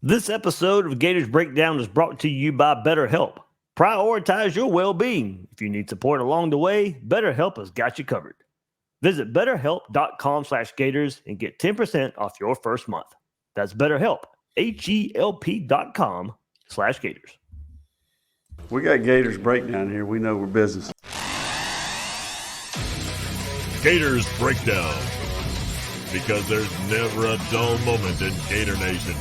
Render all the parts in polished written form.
This episode of Gators Breakdown is brought to you by BetterHelp. Prioritize your well-being. If you need support along the way, BetterHelp has got you covered. Visit betterhelp.com/gators and get 10% off your first month. That's BetterHelp, HELP.com/gators. We got Gators Breakdown here. We know we're business. Gators Breakdown, because there's never a dull moment in Gator Nation.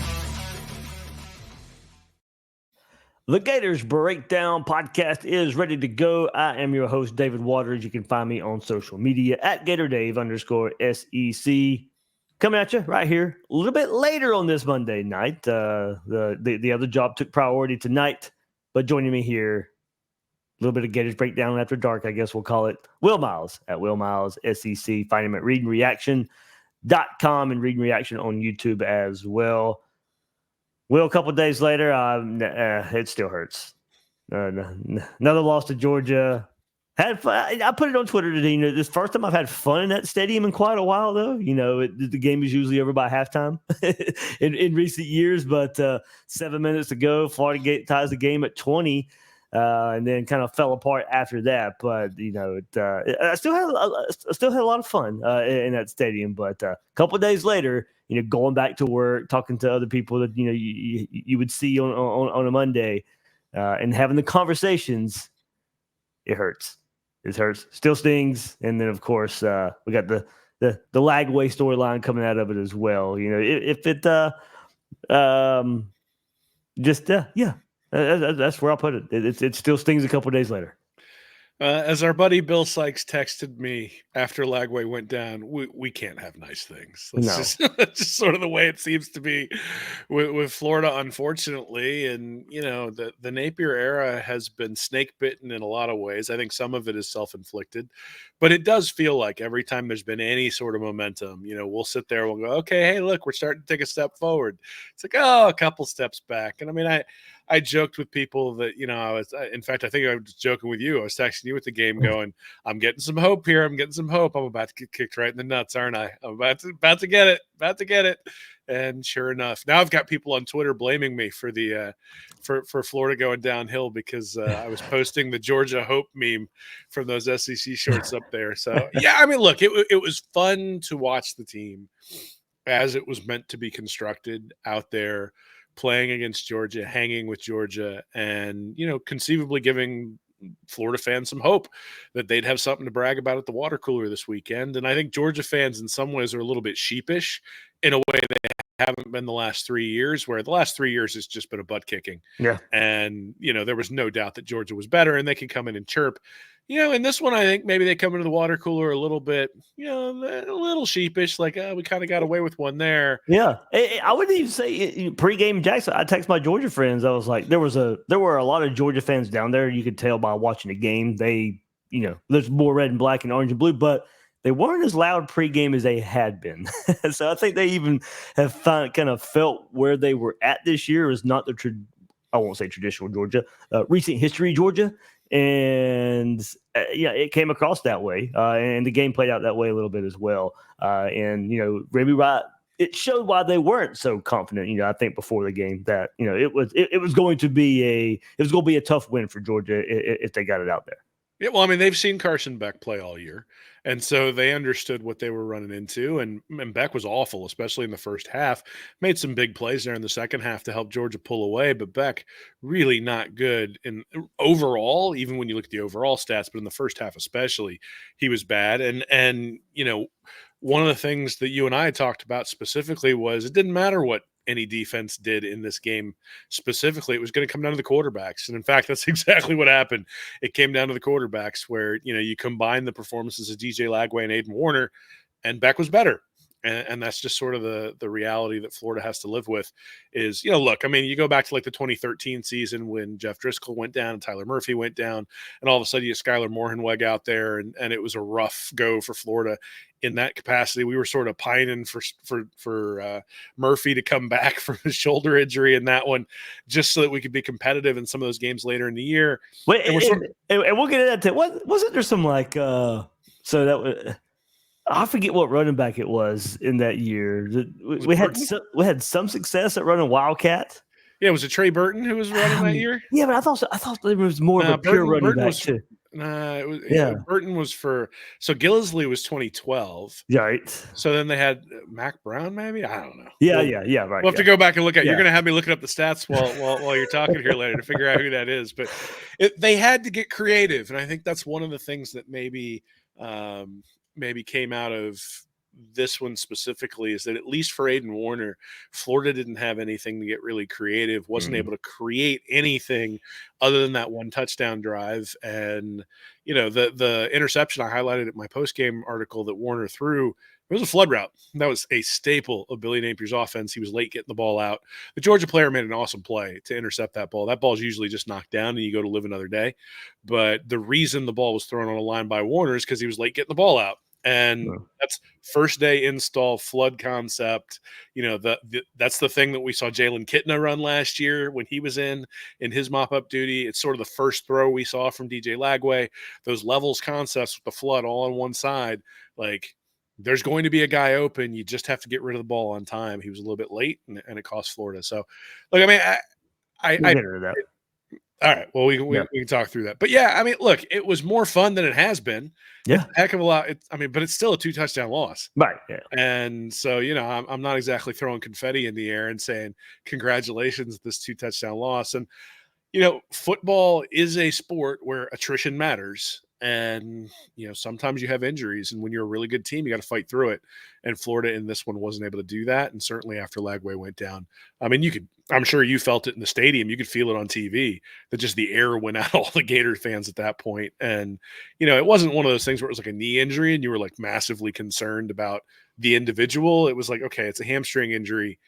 The Gators Breakdown podcast is ready to go. I am your host, David Waters. You can find me on social media at GatorDave_SEC. Coming at you right here a little bit later on this Monday night. The other job took priority tonight, but joining me here, a little bit of Gators Breakdown after dark, I guess we'll call it, Will Miles at Will Miles SEC. Find him at readingreaction.com and Reading Reaction on YouTube as well. Will, a couple of days later, it still hurts. Another loss to Georgia. Had fun. I put it on Twitter today. This first time I've had fun in that stadium in quite a while, though. The game is usually over by halftime in recent years, but 7 minutes to go, Florida ties the game at 20, and then kind of fell apart after that. But I still had a lot of fun in that stadium. But a couple of days later, going back to work, talking to other people that you would see on a Monday, and having the conversations, it hurts. It hurts, still stings, and then of course we got the Lagway storyline coming out of it as well. That's where I'll put it. It still stings a couple of days later. As our buddy Bill Sykes texted me after Lagway went down, we can't have nice things. That's just sort of the way it seems to be with Florida, unfortunately. And, the Napier era has been snake bitten in a lot of ways. I think some of it is self-inflicted, but it does feel like every time there's been any sort of momentum, we'll sit there, we'll go, okay, hey, look, we're starting to take a step forward. It's like, a couple steps back. And I mean, I joked with people that, in fact, I think I was joking with you. I was texting you at the game going, I'm getting some hope here. I'm getting some hope. I'm about to get kicked right in the nuts, aren't I? I'm about to get it. And sure enough, now I've got people on Twitter blaming me for the for Florida going downhill because I was posting the Georgia Hope meme from those SEC shorts up there. So, yeah, I mean, look, it was fun to watch the team as it was meant to be constructed out there, playing against Georgia, hanging with Georgia, and, conceivably giving Florida fans some hope that they'd have something to brag about at the water cooler this weekend. And I think Georgia fans in some ways are a little bit sheepish in a way they haven't been the last 3 years, where the last 3 years has just been a butt kicking. Yeah. And, there was no doubt that Georgia was better and they could come in and chirp. In this one, I think maybe they come into the water cooler a little bit, a little sheepish, like, we kind of got away with one there. Yeah. I wouldn't even say pregame Jackson. I text my Georgia friends. I was like, there were a lot of Georgia fans down there. You could tell by watching the game. They, there's more red and black and orange and blue, but they weren't as loud pregame as they had been. So I think they even have kind of felt where they were at this year is not I won't say traditional Georgia, recent history Georgia. And it came across that way, and the game played out that way a little bit as well. And maybe right, it showed why they weren't so confident. I think before the game that it was going to be a tough win for Georgia if they got it out there. Yeah, well, I mean, they've seen Carson Beck play all year, and so they understood what they were running into, and Beck was awful, especially in the first half. Made some big plays there in the second half to help Georgia pull away, but Beck really not good in overall, even when you look at the overall stats, but in the first half especially, he was bad. And one of the things that you and I talked about specifically was it didn't matter what any defense did in this game specifically. It was going to come down to the quarterbacks. And in fact, that's exactly what happened. It came down to the quarterbacks where, you combine the performances of DJ Lagway and Aiden Warner, and Beck was better. And that's just sort of the reality that Florida has to live with is, look, I mean, you go back to like the 2013 season when Jeff Driscoll went down and Tyler Murphy went down, and all of a sudden you have Skylar Morehenweg out there, and it was a rough go for Florida in that capacity. We were sort of pining for Murphy to come back from his shoulder injury in that one, just so that we could be competitive in some of those games later in the year. Wait, and we'll get into that. Wasn't there some so that was I forget what running back it was in that year. Was We it had Burton? we had some success at running Wildcat. Yeah, was it Trey Burton who was running that year? Yeah, but I thought there was more of a pure running Burton back was too. it was Yeah. Burton was so Gillisley was 2012. Yeah, right. So then they had Mac Brown, maybe? I don't know. Yeah, We'll, right. we'll have to go back and look at. Yeah. You're going to have me looking up the stats while you're talking here later to figure out who that is. But they had to get creative, and I think that's one of the things that maybe came out of this one specifically is that at least for Aiden Warner, Florida didn't have anything to get really creative, wasn't able to create anything other than that one touchdown drive. And, the interception I highlighted in my post-game article that Warner threw, it was a flood route. That was a staple of Billy Napier's offense. He was late getting the ball out. The Georgia player made an awesome play to intercept that ball. That ball is usually just knocked down and you go to live another day. But the reason the ball was thrown on a line by Warner is because he was late getting the ball out. And that's first day install flood concept. That's the thing that we saw Jalen Kitna run last year when he was in his mop-up duty. It's sort of the first throw we saw from DJ Lagway. Those levels concepts with the flood all on one side. Like, there's going to be a guy open. You just have to get rid of the ball on time. He was a little bit late, and it cost Florida. So, look, I mean, I all right. Well, we can talk through that. But yeah, I mean, look, it was more fun than it has been. Yeah, it's a heck of a lot. But it's still a 2-touchdown loss, right? Yeah. And so I'm not exactly throwing confetti in the air and saying congratulations this 2-touchdown loss. And football is a sport where attrition matters. And, sometimes you have injuries. And when you're a really good team, you got to fight through it. And Florida in this one wasn't able to do that. And certainly after Lagway went down, I mean, I'm sure you felt it in the stadium. You could feel it on TV that just the air went out all the Gator fans at that point. And, it wasn't one of those things where it was like a knee injury and you were like massively concerned about the individual. It was like, okay, it's a hamstring injury.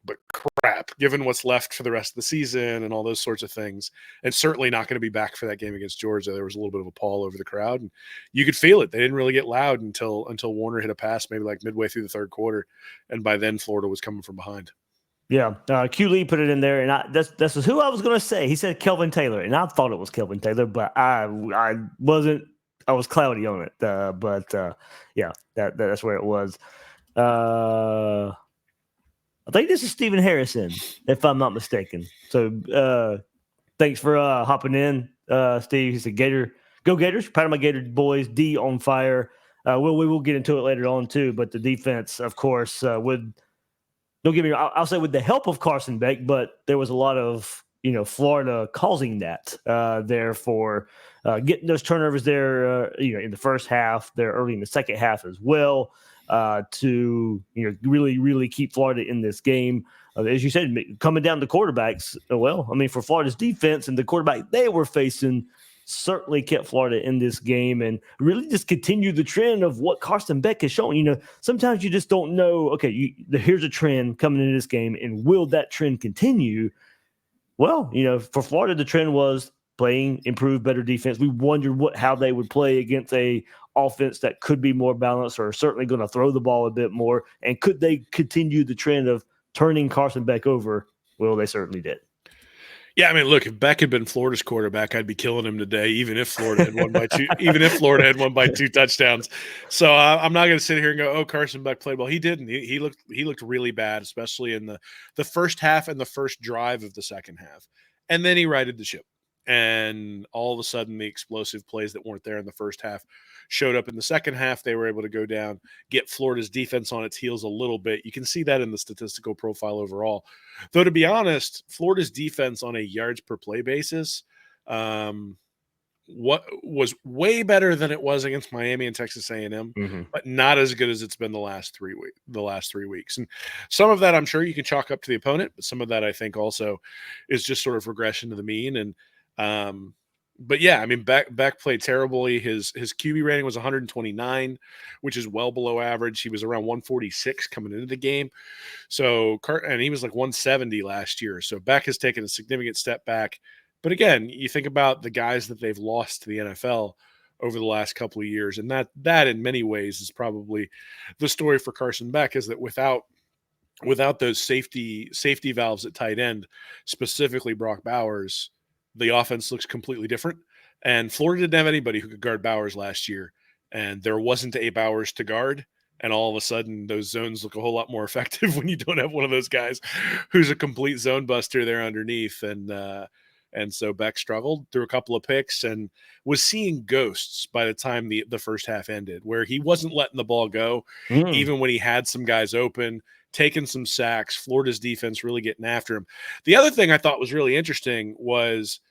But crap, given what's left for the rest of the season and all those sorts of things, and certainly not going to be back for that game against Georgia. There was a little bit of a pall over the crowd, and you could feel it. They didn't really get loud until Warner hit a pass, maybe like midway through the third quarter, and by then Florida was coming from behind. Yeah, Q Lee put it in there, and that's who I was going to say. He said Kelvin Taylor, and I thought it was Kelvin Taylor, but I wasn't. I was cloudy on it, yeah, that's where it was. I think this is Stephen Harrison, if I'm not mistaken. So thanks for hopping in, Steve. He said, go Gators. Proud of my Gator boys. D on fire. We will get into it later on, too. But the defense, of course, don't get me wrong, I'll say with the help of Carson Beck, but there was a lot of, Florida causing that there for getting those turnovers there, in the first half, there early in the second half as well. To really, really keep Florida in this game. As you said, coming down to quarterbacks, well, I mean, for Florida's defense and the quarterback they were facing certainly kept Florida in this game and really just continued the trend of what Carson Beck has shown. Sometimes you just don't know, okay, here's a trend coming into this game, and will that trend continue? Well, for Florida, the trend was playing improved, better defense. We wondered how they would play against a offense that could be more balanced or certainly going to throw the ball a bit more. And could they continue the trend of turning Carson Beck over? Well, they certainly did. Yeah, I mean, look, if Beck had been Florida's quarterback, I'd be killing him today, even if Florida had won by two. Even if Florida had won by 2 touchdowns. So I'm not going to sit here and go, "Oh, Carson Beck played well." He didn't. He looked really bad, especially in the first half and the first drive of the second half, and then he righted the ship. And all of a sudden, the explosive plays that weren't there in the first half showed up in the second half. They were able to go down, get Florida's defense on its heels a little bit. You can see that in the statistical profile overall. Though, to be honest, Florida's defense on a yards per play basis what was way better than it was against Miami and Texas A&M, but not as good as it's been the last 3 weeks. And some of that I'm sure you can chalk up to the opponent, but some of that I think also is just sort of regression to the mean. And but yeah, I mean, Beck played terribly. His QB rating was 129, which is well below average. He was around 146 coming into the game. And he was like 170 last year. So Beck has taken a significant step back. But again, you think about the guys that they've lost to the NFL over the last couple of years, and that in many ways is probably the story for Carson Beck, is that without those safety valves at tight end, specifically Brock Bowers, the offense looks completely different. And Florida didn't have anybody who could guard Bowers last year. and there wasn't Abe Bowers to guard. And all of a sudden, those zones look a whole lot more effective when you don't have one of those guys who's a complete zone buster there underneath. And so Beck struggled through a couple of picks and was seeing ghosts by the time the first half ended, where he wasn't letting the ball go, even when he had some guys open, taking some sacks, Florida's defense really getting after him. The other thing I thought was really interesting was,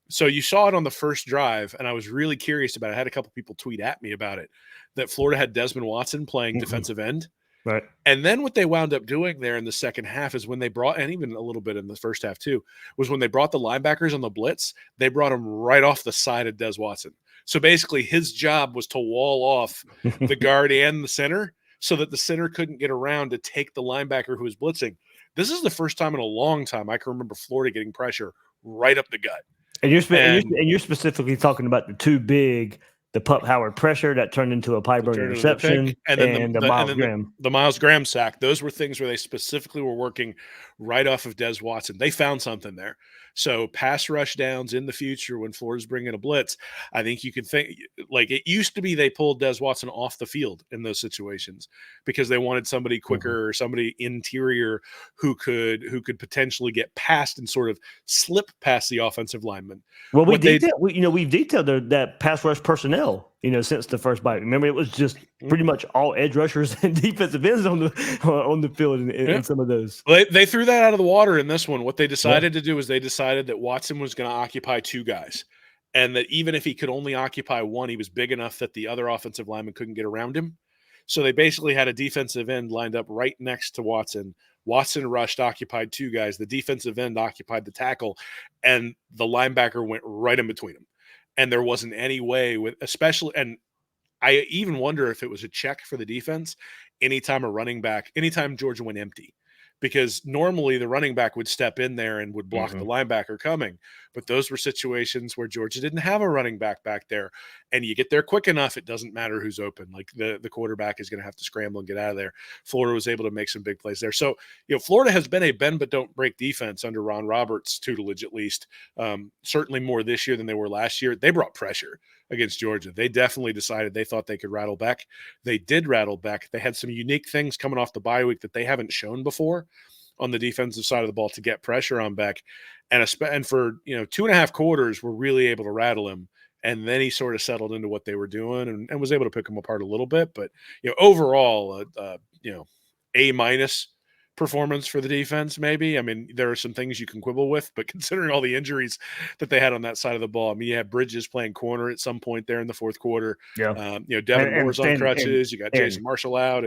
so you saw it on the first drive, and I was really curious about it. I had a couple people tweet at me about it, that Florida had Desmond Watson playing defensive end. Right. And then what they wound up doing there in the second half is when they brought, and even a little bit in the first half too, was when they brought the linebackers on the blitz, they brought them right off the side of Des Watson. So basically his job was to wall off the guard and the center so that the center couldn't get around to take the linebacker who was blitzing. This is the first time in a long time I can remember Florida getting pressure right up the gut. And you're specifically talking about the two big, the Pup Howard pressure that turned into a Pyburn interception, and then the Miles Graham. The Miles Graham sack. Those were things where they specifically were working right off of Des Watson. They found something there. So pass rush downs in the future when Florida's bringing a blitz, I think you can think, like it used to be they pulled Des Watson off the field in those situations because they wanted somebody quicker or somebody interior who could potentially get past and sort of slip past the offensive lineman. Well, we've detailed that pass rush personnel, since the first bite. Remember, it was just pretty much all edge rushers and defensive ends on the field in some of those. They threw that out of the water in this one. What they decided to do is they decided that Watson was going to occupy two guys, and that even if he could only occupy one, he was big enough that the other offensive lineman couldn't get around him. So they basically had a defensive end lined up right next to Watson. Watson rushed, occupied two guys. The defensive end occupied the tackle, and the linebacker went right in between them. And there wasn't any way and I even wonder if it was a check for the defense anytime Georgia went empty, because normally the running back would step in there and would block the linebacker coming. But those were situations where Georgia didn't have a running back there, and you get there quick enough, it doesn't matter who's open. Like the quarterback is going to have to scramble and get out of there. Florida was able to make some big plays there. So, Florida has been a bend but don't break defense under Ron Roberts' tutelage, at least. Certainly more this year than they were last year. They brought pressure against Georgia. They definitely decided they thought they could rattle Beck. They did rattle Beck. They had some unique things coming off the bye week that they haven't shown before on the defensive side of the ball to get pressure on Beck. And for 2.5 quarters, were really able to rattle him. And then he sort of settled into what they were doing and was able to pick him apart a little bit. But overall, A- performance for the defense, maybe. I mean, there are some things you can quibble with, but considering all the injuries that they had on that side of the ball, I mean, you had Bridges playing corner at some point there in the fourth quarter. Yeah. Devin Moore's on crutches. You got Jason Marshall out.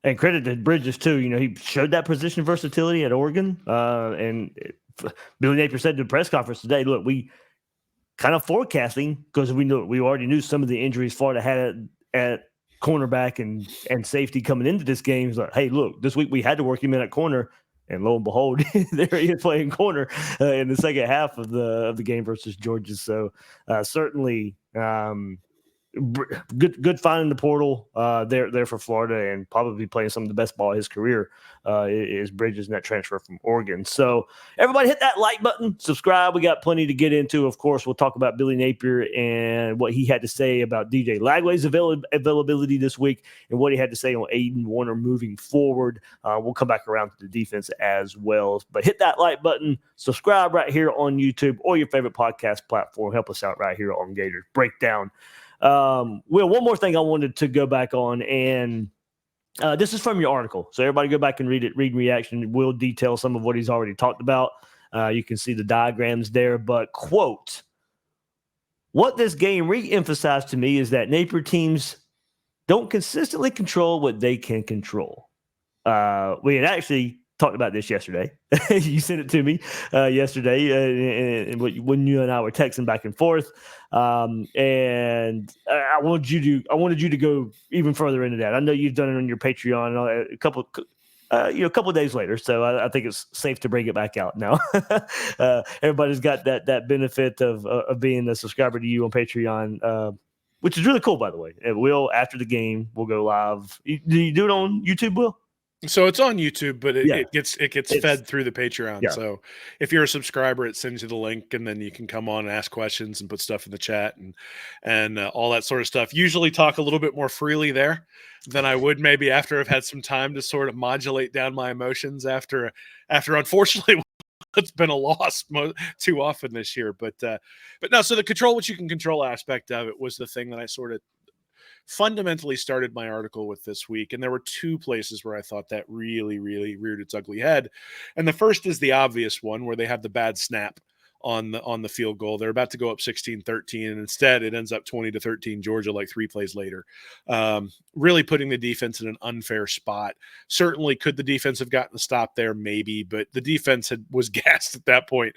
And credit to Bridges too. He showed that position versatility at Oregon. And Billy Napier said to the press conference today, "Look, we kind of forecasting because we already knew some of the injuries Florida had at cornerback and safety coming into this game. He's like, hey, look, this week we had to work him in at corner, and lo and behold, there he is playing corner in the second half of the game versus Georgia. So certainly." Good find in the portal there for Florida, and probably playing some of the best ball of his career is Bridges in that transfer from Oregon. So everybody hit that like button, subscribe. We got plenty to get into. Of course, we'll talk about Billy Napier and what he had to say about DJ Lagway's availability this week and what he had to say on Aiden Warner moving forward. We'll come back around to the defense as well. But hit that like button, subscribe right here on YouTube or your favorite podcast platform. Help us out right here on Gators Breakdown. Will, one more thing I wanted to go back on, and this is from your article. So everybody go back and read it, read reaction. Will detail some of what he's already talked about. You can see the diagrams there, but quote, what this game re-emphasized to me is that Napier teams don't consistently control what they can control. We had actually talked about this yesterday. You sent it to me yesterday and when you and I were texting back and forth. And I wanted you to go even further into that. I know you've done it on your Patreon a couple of days later. So I think it's safe to bring it back out now. Everybody's got that benefit of being a subscriber to you on Patreon, which is really cool, by the way. And after the game, we'll go live. Do you do it on YouTube, Will? So it's on YouTube, but Yeah. it gets It's- fed through the Patreon. Yeah. So if you're a subscriber, it sends you the link, and then you can come on and ask questions and put stuff in the chat and all that sort of stuff. Usually talk a little bit more freely there than I would maybe after I've had some time to sort of modulate down my emotions after unfortunately it's been a loss too often this year. But no, so the control what you can control aspect of it was the thing that I sort of fundamentally started my article with this week. And there were two places where I thought that really, really reared its ugly head. And the first is the obvious one where they have the bad snap on the field goal. They're about to go up 16-13, and instead it ends up 20-13 Georgia like 3 plays later. Really putting the defense in an unfair spot. Certainly could the defense have gotten a stop there? Maybe, but the defense was gassed at that point.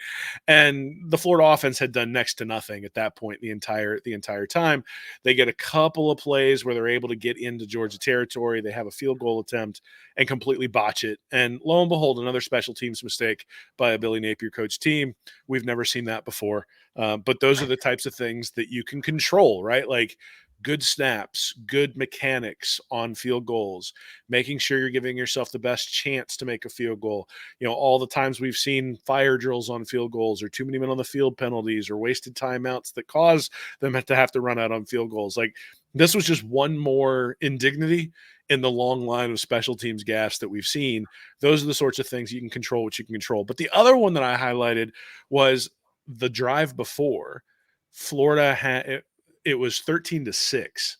And the Florida offense had done next to nothing at that point the entire time. They get a couple of plays where they're able to get into Georgia territory. They have a field goal attempt and completely botch it. And lo and behold, another special teams mistake by a Billy Napier coach team. We've never seen that before. But those are the types of things that you can control, right? Like good snaps, good mechanics on field goals, making sure you're giving yourself the best chance to make a field goal. You know, all the times we've seen fire drills on field goals or too many men on the field penalties or wasted timeouts that cause them to have to run out on field goals. Like this was just one more indignity in the long line of special teams gaffes that we've seen. Those are the sorts of things you can control what you can control. But the other one that I highlighted was the drive before. Florida had it was 13-6,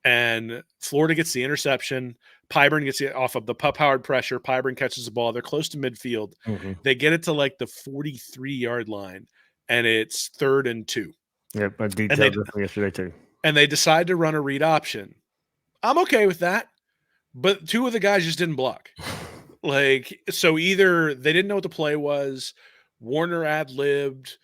and Florida gets the interception. Pyburn gets it off of the Pup-Howard pressure. Pyburn catches the ball. They're close to midfield. Mm-hmm. They get it to like the 43-yard line, and it's 3rd and 2. Yep, I detailed this yesterday too. And they decide to run a read option. I'm okay with that, but 2 of the guys just didn't block. Like, so either they didn't know what the play was, Warner ad-libbed,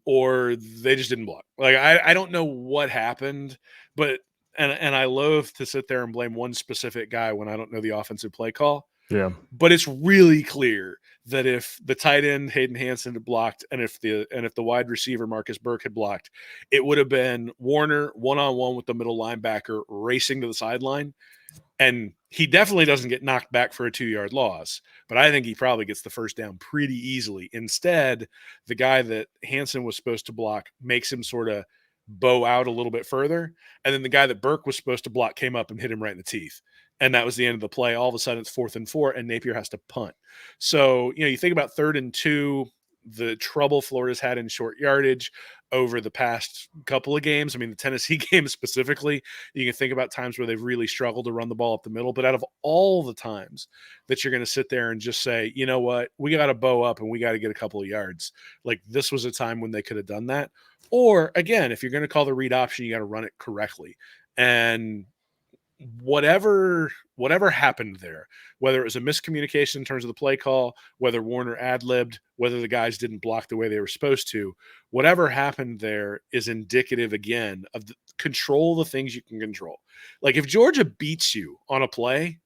or they just didn't block. Like, I don't know what happened, but and I loathe to sit there and blame one specific guy when I don't know the offensive play call. Yeah. But it's really clear that if the tight end Hayden Hansen had blocked, and if the wide receiver Marcus Burke had blocked, it would have been Warner one-on-one with the middle linebacker racing to the sideline. And he definitely doesn't get knocked back for a 2-yard loss, but I think he probably gets the first down pretty easily. Instead, the guy that Hansen was supposed to block makes him sort of bow out a little bit further. And then the guy that Burke was supposed to block came up and hit him right in the teeth. And that was the end of the play. All of a sudden it's 4th and 4 and Napier has to punt. So, you know, you think about 3rd and 2, the trouble Florida's had in short yardage over the past couple of games. I mean, the Tennessee game specifically, you can think about times where they've really struggled to run the ball up the middle. But out of all the times that you're going to sit there and just say, you know what, we got to bow up and we got to get a couple of yards, like this was a time when they could have done that. Or again, if you're going to call the read option, you got to run it correctly. And whatever happened there, whether it was a miscommunication in terms of the play call, whether Warner ad-libbed, whether the guys didn't block the way they were supposed to, whatever happened there is indicative again of control the things you can control. Like if Georgia beats you on a play,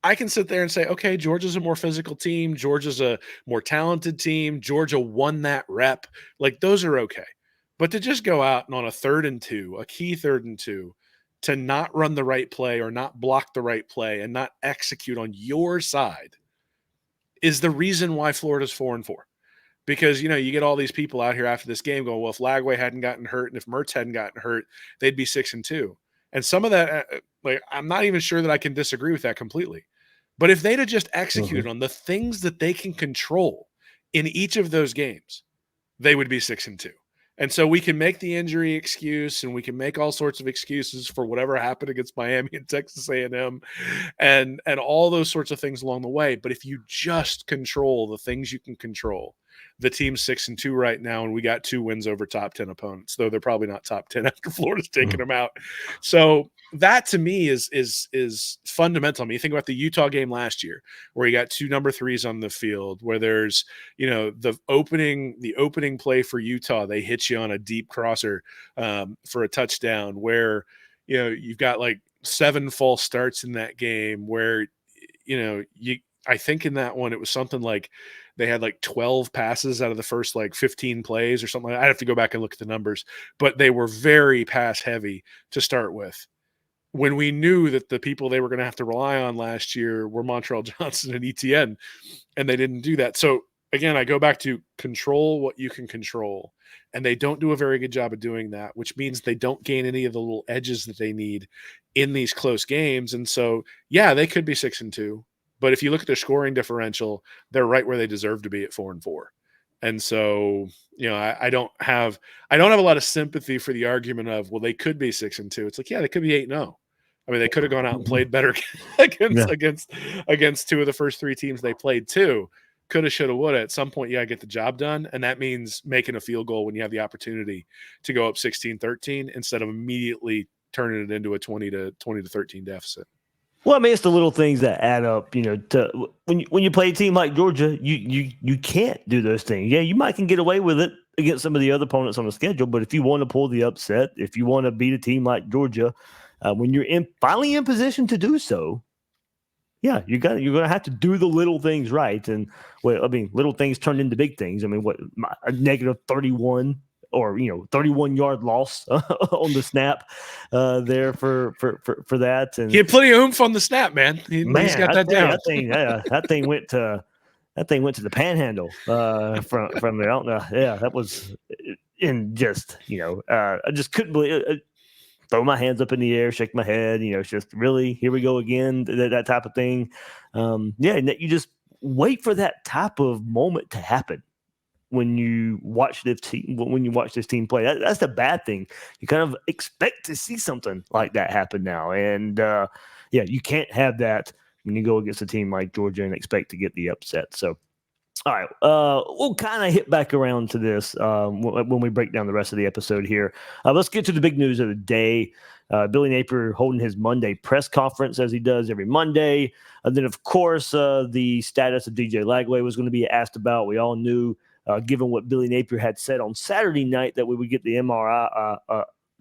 I can sit there and say, okay, Georgia's a more physical team. Georgia's a more talented team. Georgia won that rep. Like those are okay. But to just go out and on a 3rd and 2, a key 3rd and 2, to not run the right play or not block the right play and not execute on your side is the reason why Florida's 4-4. Because, you know, you get all these people out here after this game going, well, if Lagway hadn't gotten hurt and if Mertz hadn't gotten hurt, they'd be 6-2. And some of that, like, I'm not even sure that I can disagree with that completely. But if they'd have just executed on the things that they can control in each of those games, they would be 6-2. And so we can make the injury excuse and we can make all sorts of excuses for whatever happened against Miami and Texas A&M and all those sorts of things along the way. But if you just control the things you can control, the team's 6-2 right now, and we got 2 wins over top 10 opponents, though they're probably not top 10 after Florida's taken them out. So that to me is fundamental. I mean, you think about the Utah game last year where you got 2 number 3s on the field, where there's, you know, the opening play for Utah, they hit you on a deep crosser for a touchdown, where, you know, you've got like 7 false starts in that game where, you know, I think in that one, it was something like they had like 12 passes out of the first like 15 plays or something. I'd have to go back and look at the numbers, but they were very pass heavy to start with. when we knew that the people they were going to have to rely on last year were Montreal Johnson and ETN, and they didn't do that. So again, I go back to control what you can control, and they don't do a very good job of doing that, which means they don't gain any of the little edges that they need in these close games. And so, yeah, they could be 6-2, but if you look at their scoring differential, they're right where they deserve to be at 4-4. And so, I don't have a lot of sympathy for the argument of, well, they could be 6-2. It's like, yeah, they could be 8-0. I mean, they could have gone out and played better against two of the first three teams they played too. Coulda, shoulda, woulda. At some point, you got to get the job done, and that means making a field goal when you have the opportunity to go up 16-13 instead of immediately turning it into a 20-13 deficit. Well, I mean, it's the little things that add up. To when you play a team like Georgia, you can't do those things. Yeah, you might can get away with it against some of the other opponents on the schedule, but if you want to pull the upset, if you want to beat a team like Georgia, when you're finally in position to do so, yeah, you're gonna have to do the little things right. And little things turned into big things. I mean, a negative 31 or 31-yard loss on the snap there for that. And he had plenty of oomph on the snap, man. He's got that down. That thing went to the panhandle from there. I don't know. Yeah, that was in just I just couldn't believe it. Throw my hands up in the air, shake my head. It's just really, here we go again, that type of thing. And that you just wait for that type of moment to happen when you watch this team play. That's the bad thing. You kind of expect to see something like that happen now, and you can't have that when you go against a team like Georgia and expect to get the upset. So. All right, we'll kind of hit back around to this when we break down the rest of the episode here. Let's get to the big news of the day. Billy Napier holding his Monday press conference as he does every Monday. And then, of course, the status of DJ Lagway was going to be asked about. We all knew, given what Billy Napier had said on Saturday night, that we would get the MRI.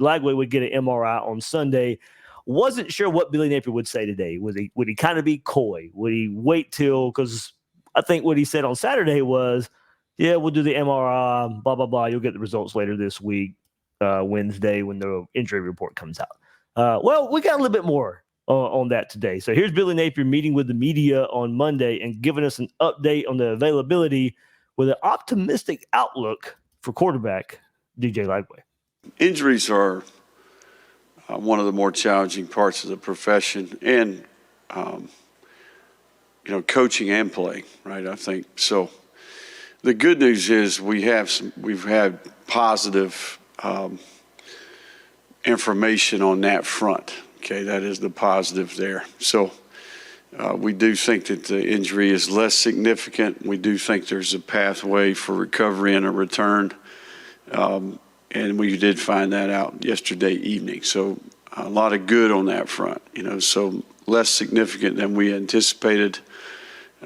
Lagway would get an MRI on Sunday. Wasn't sure what Billy Napier would say today. Would he kind of be coy? Would he wait till, because I think what he said on Saturday was, yeah, we'll do the MRI, blah, blah, blah. You'll get the results later this week, Wednesday, when the injury report comes out. Well, we got a little bit more on that today. So here's Billy Napier meeting with the media on Monday and giving us an update on the availability with an optimistic outlook for quarterback DJ Lagway. Injuries are one of the more challenging parts of the profession, and coaching and playing, right? I think so. The good news is we've had positive information on that front. Okay, that is the positive there. So we do think that the injury is less significant. We do think there's a pathway for recovery and a return, and we did find that out yesterday evening. So a lot of good on that front. So less significant than we anticipated.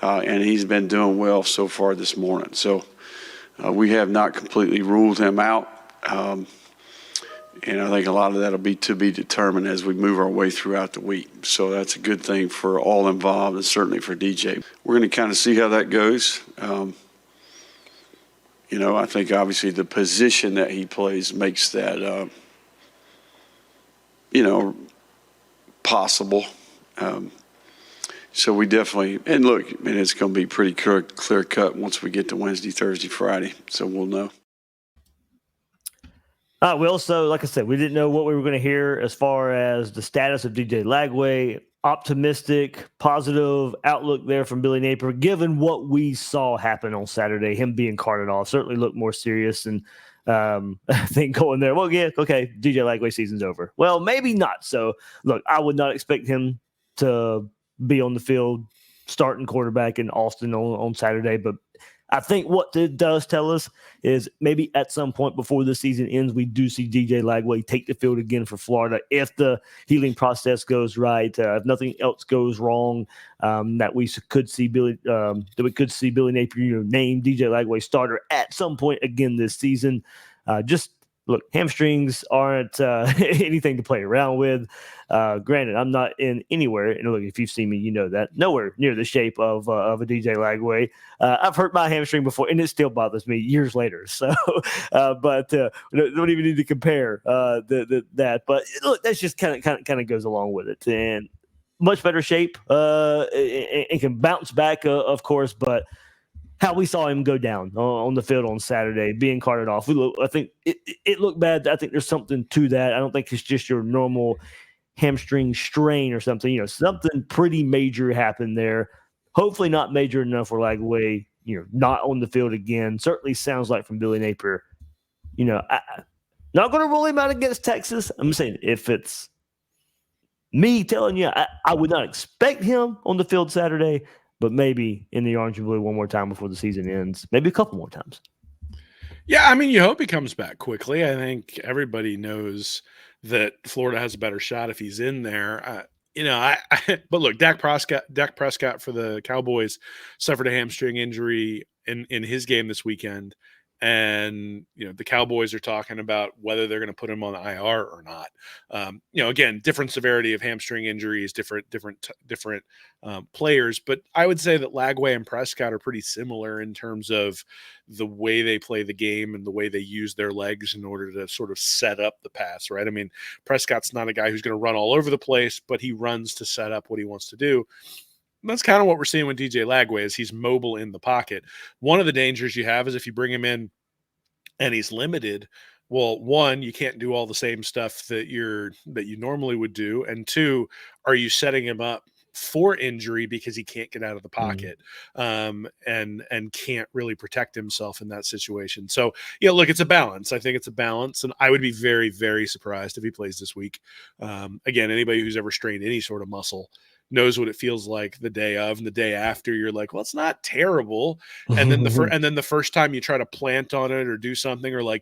And he's been doing well so far this morning. So we have not completely ruled him out. And I think a lot of that will be to be determined as we move our way throughout the week. So that's a good thing for all involved, and certainly for DJ. We're going to kind of see how that goes. I think obviously the position that he plays makes that, possible. So we definitely, and look, it's going to be pretty clear cut once we get to Wednesday, Thursday, Friday. So we'll know. Will, so like I said, we didn't know what we were going to hear as far as the status of DJ Lagway. Optimistic, positive outlook there from Billy Napier, given what we saw happen on Saturday, him being carted off. Certainly looked more serious, and I think going there, well, yeah, okay, DJ Lagway season's over. Well, maybe not. So, look, I would not expect him to be on the field starting quarterback in Austin on Saturday, but I think what it does tell us is maybe at some point before the season ends, we do see DJ Lagway take the field again for Florida if the healing process goes right, if nothing else goes wrong, that we could see Billy Napier name DJ Lagway starter at some point again this season. Just look, hamstrings aren't anything to play around with. Granted, I'm not in anywhere, and look, if you've seen me, you know that, nowhere near the shape of a DJ Lagway. I've hurt my hamstring before, and it still bothers me years later. So, but don't even need to compare that. But look, that's just kind of goes along with it, and much better shape. And can bounce back, of course, but how we saw him go down on the field on Saturday, being carted off. I think it looked bad. I think there's something to that. I don't think it's just your normal hamstring strain or something. Something pretty major happened there. Hopefully not major enough where Lagway, not on the field again. Certainly sounds like from Billy Napier. Not going to rule him out against Texas. I'm saying if it's me telling you, I would not expect him on the field Saturday, but maybe in the orange and blue one more time before the season ends. Maybe a couple more times. Yeah, I mean, you hope he comes back quickly. I think everybody knows that Florida has a better shot if he's in there. But look, Dak Prescott for the Cowboys suffered a hamstring injury in his game this weekend. And, the Cowboys are talking about whether they're going to put him on the IR or not. Again, different severity of hamstring injuries, different players. But I would say that Lagway and Prescott are pretty similar in terms of the way they play the game and the way they use their legs in order to sort of set up the pass, right? I mean, Prescott's not a guy who's going to run all over the place, but he runs to set up what he wants to do. That's kind of what we're seeing with DJ Lagway is he's mobile in the pocket. One of the dangers you have is if you bring him in and he's limited, well, one, you can't do all the same stuff that you normally would do. And two, are you setting him up for injury because he can't get out of the pocket and can't really protect himself in that situation? So, look, it's a balance. I think it's a balance. And I would be very, very surprised if he plays this week. Again, anybody who's ever strained any sort of muscle knows what it feels like the day of and the day after. You're like, well, it's not terrible. And then the first time you try to plant on it or do something or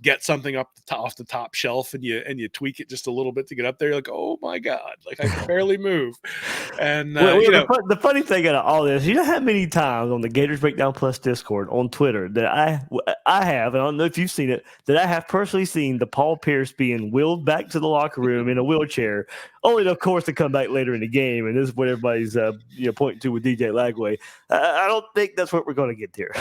get something off the top shelf and you tweak it just a little bit to get up there. You're like, oh my God, like I can barely move. And the funny thing out of all this, how many times on the Gators Breakdown Plus Discord on Twitter that I have, and I don't know if you've seen it, that I have personally seen the Paul Pierce being wheeled back to the locker room in a wheelchair, only of course to come back later in the game. And this is what everybody's pointing to with DJ Lagway. I don't think that's what we're going to get here.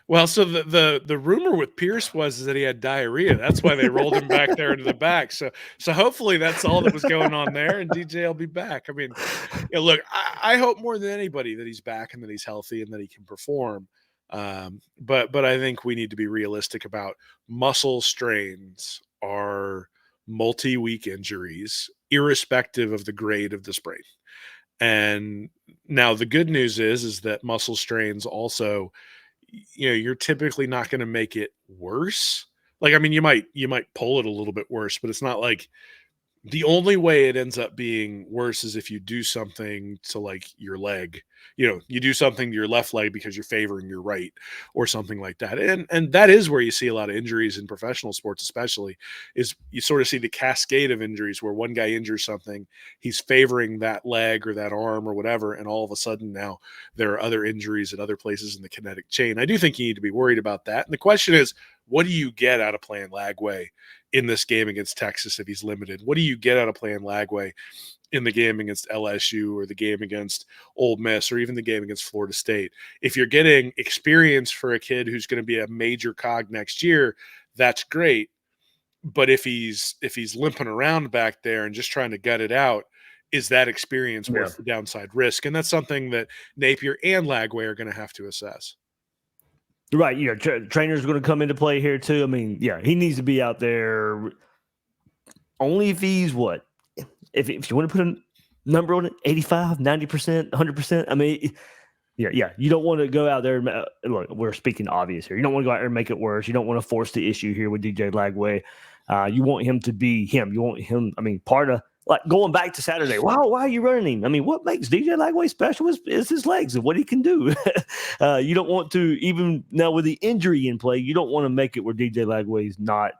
Well, so the rumor with Pierce was that he had diarrhea. That's why they rolled him back there into the back. So hopefully that's all that was going on there, and DJ will be back. I mean, look, I hope more than anybody that he's back and that he's healthy and that he can perform. But I think we need to be realistic about muscle strains are multi-week injuries, irrespective of the grade of the sprain. And now the good news is that muscle strains also, you're typically not going to make it worse. Like, I mean, you might pull it a little bit worse, but it's not like the only way it ends up being worse is if you do something to like your leg, you do something to your left leg because you're favoring your right or something like that. And that is where you see a lot of injuries in professional sports, especially is you sort of see the cascade of injuries where one guy injures something, he's favoring that leg or that arm or whatever. And all of a sudden now there are other injuries at other places in the kinetic chain. I do think you need to be worried about that. And the question is, what do you get out of playing Lagway in this game against Texas if he's limited? What do you get out of playing Lagway in the game against LSU or the game against Ole Miss or even the game against Florida State? If you're getting experience for a kid who's going to be a major cog next year, that's great. But if he's limping around back there and just trying to gut it out, is that experience worth the downside risk? And that's something that Napier and Lagway are going to have to assess. Right. Trainer's going to come into play here too. I mean, he needs to be out there only if he's what? If you want to put a number on it, 85, 90%, 100%. I mean, you don't want to go out there. Look, we're speaking obvious here. You don't want to go out there and make it worse. You don't want to force the issue here with DJ Lagway. You want him to be him. You want him, part of, like going back to Saturday, why are you running him? I mean, what makes DJ Lagway special is his legs and what he can do. You don't want to, even now with the injury in play, you don't want to make it where DJ Lagway is not,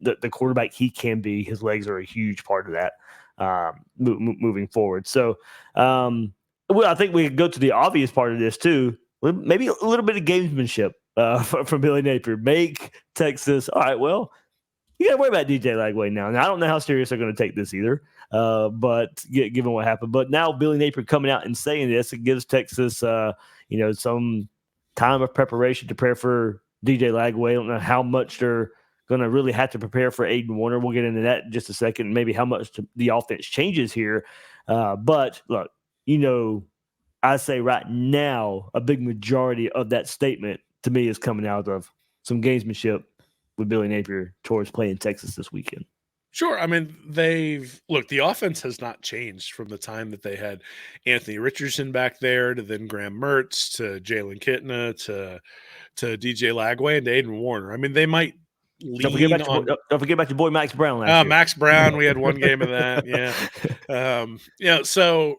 the quarterback he can be. His legs are a huge part of that moving forward. So I think we could go to the obvious part of this too. Maybe a little bit of gamesmanship from Billy Napier. Make Texas. All right, well, you got to worry about DJ Lagway now. Now, I don't know how serious they're going to take this either, but given what happened. But now Billy Napier coming out and saying this, it gives Texas, some time of preparation to prepare for DJ Lagway. I don't know how much they're going to really have to prepare for Aiden Warner. We'll get into that in just a second, maybe how much the offense changes here. But, look, I say right now a big majority of that statement to me is coming out of some gamesmanship with Billy Napier towards playing Texas this weekend. Sure. I mean, the offense has not changed from the time that they had Anthony Richardson back there to then Graham Mertz to Jalen Kitna to DJ Lagway and to Aiden Warner. I mean, they might Don't forget about your boy Max Brown last year. Max Brown, we had one game of that. Yeah. So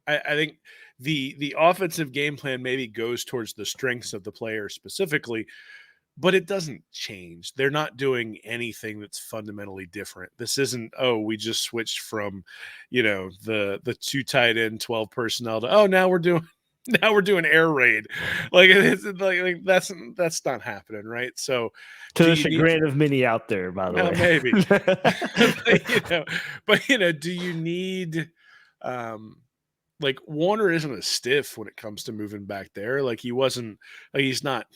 I think the offensive game plan maybe goes towards the strengths of the player specifically, but it doesn't change. They're not doing anything that's fundamentally different. This isn't, we just switched from, the 2 tight end, 12 personnel to, now we're doing air raid. Like, like that's not happening, right? So to the chagrin of many out there, by the way. Maybe. but do you need Warner isn't a stiff when it comes to moving back there. Like he wasn't, it's not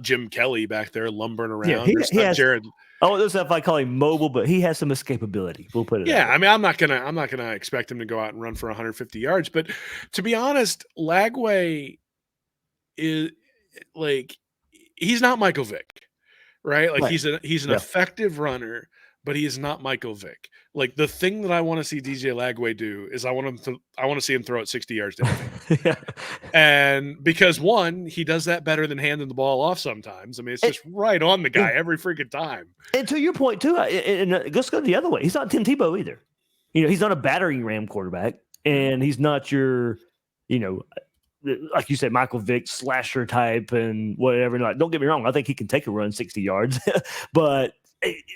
Jim Kelly back there lumbering around. Yeah, he has, Jared. Oh, this stuff I call him mobile, but he has some escapability. We'll put it. Yeah, I mean, I'm not gonna expect him to go out and run for 150 yards. But to be honest, Lagway is he's not Michael Vick, right? Like he's an effective runner, but he is not Michael Vick. Like the thing that I want to see DJ Lagway do is I want to see him throw it 60 yards downfield. Yeah. And because one, he does that better than handing the ball off sometimes. I mean, it's just right on the guy every freaking time. And to your point too, and let's go the other way. He's not Tim Tebow either. He's not a battering ram quarterback, and he's not your, like you said, Michael Vick slasher type and whatever. Like, don't get me wrong, I think he can take a run 60 yards, but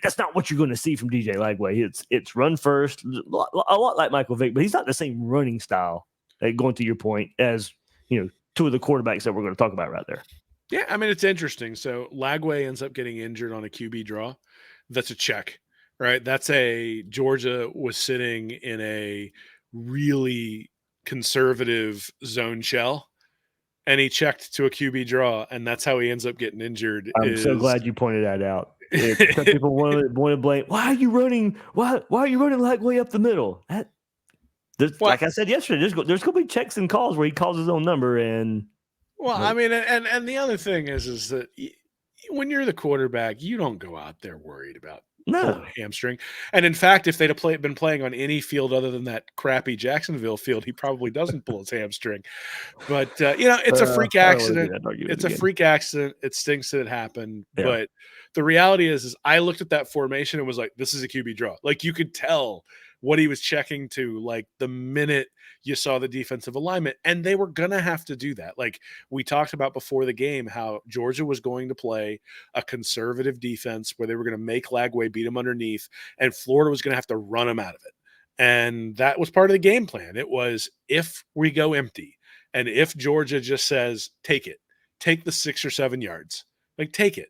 that's not what you're going to see from DJ Lagway. It's run first, a lot like Michael Vick, but he's not the same running style. Going to your point, as two of the quarterbacks that we're going to talk about right there. Yeah, I mean, it's interesting. So Lagway ends up getting injured on a QB draw. That's a check, right? That's Georgia was sitting in a really conservative zone shell, and he checked to a QB draw, and that's how he ends up getting injured. I'm so glad you pointed that out. Some people want to blame. Why are you running? Why are you running Lagway up the middle? Like I said yesterday, there's going to be checks and calls where he calls his own number. I mean, and the other thing is that when you're the quarterback, you don't go out there worried about pulling a hamstring. And in fact, if they'd have been playing on any field other than that crappy Jacksonville field, he probably doesn't pull his hamstring. But it's a freak accident. It's a freak accident. It stinks that it happened. Yeah. But the reality is I looked at that formation and was like, this is a QB draw. Like you could tell what he was checking to, like the minute you saw the defensive alignment, and they were going to have to do that. Like we talked about before the game, how Georgia was going to play a conservative defense where they were going to make Lagway beat him underneath, and Florida was going to have to run him out of it. And that was part of the game plan. It was, if we go empty and if Georgia just says, take the 6 or 7 yards, like take it,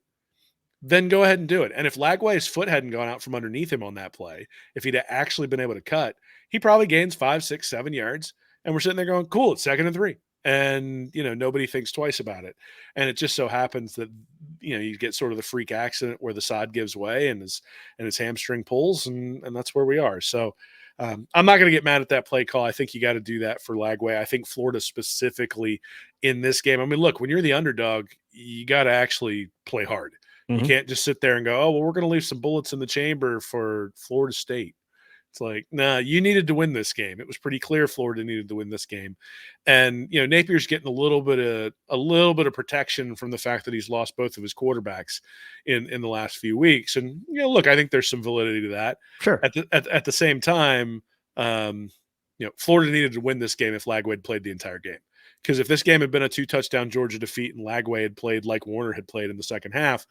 then go ahead and do it. And if Lagway's foot hadn't gone out from underneath him on that play, if he'd actually been able to cut, he probably gains 5, 6, 7 yards. And we're sitting there going, cool, it's 2nd and 3. And, nobody thinks twice about it. And it just so happens that, you get sort of the freak accident where the sod gives way and his hamstring pulls, and that's where we are. So I'm not going to get mad at that play call. I think you got to do that for Lagway. I think Florida specifically in this game. I mean, look, when you're the underdog, you got to actually play hard. You can't just sit there and go, we're going to leave some bullets in the chamber for Florida State. It's like, nah, you needed to win this game. It was pretty clear Florida needed to win this game. And, Napier's getting a little bit of protection from the fact that he's lost both of his quarterbacks in the last few weeks. And, look, I think there's some validity to that. Sure. At the same time, Florida needed to win this game if Lagway had played the entire game. Because if this game had been a 2-touchdown Georgia defeat and Lagway had played like Warner had played in the second half,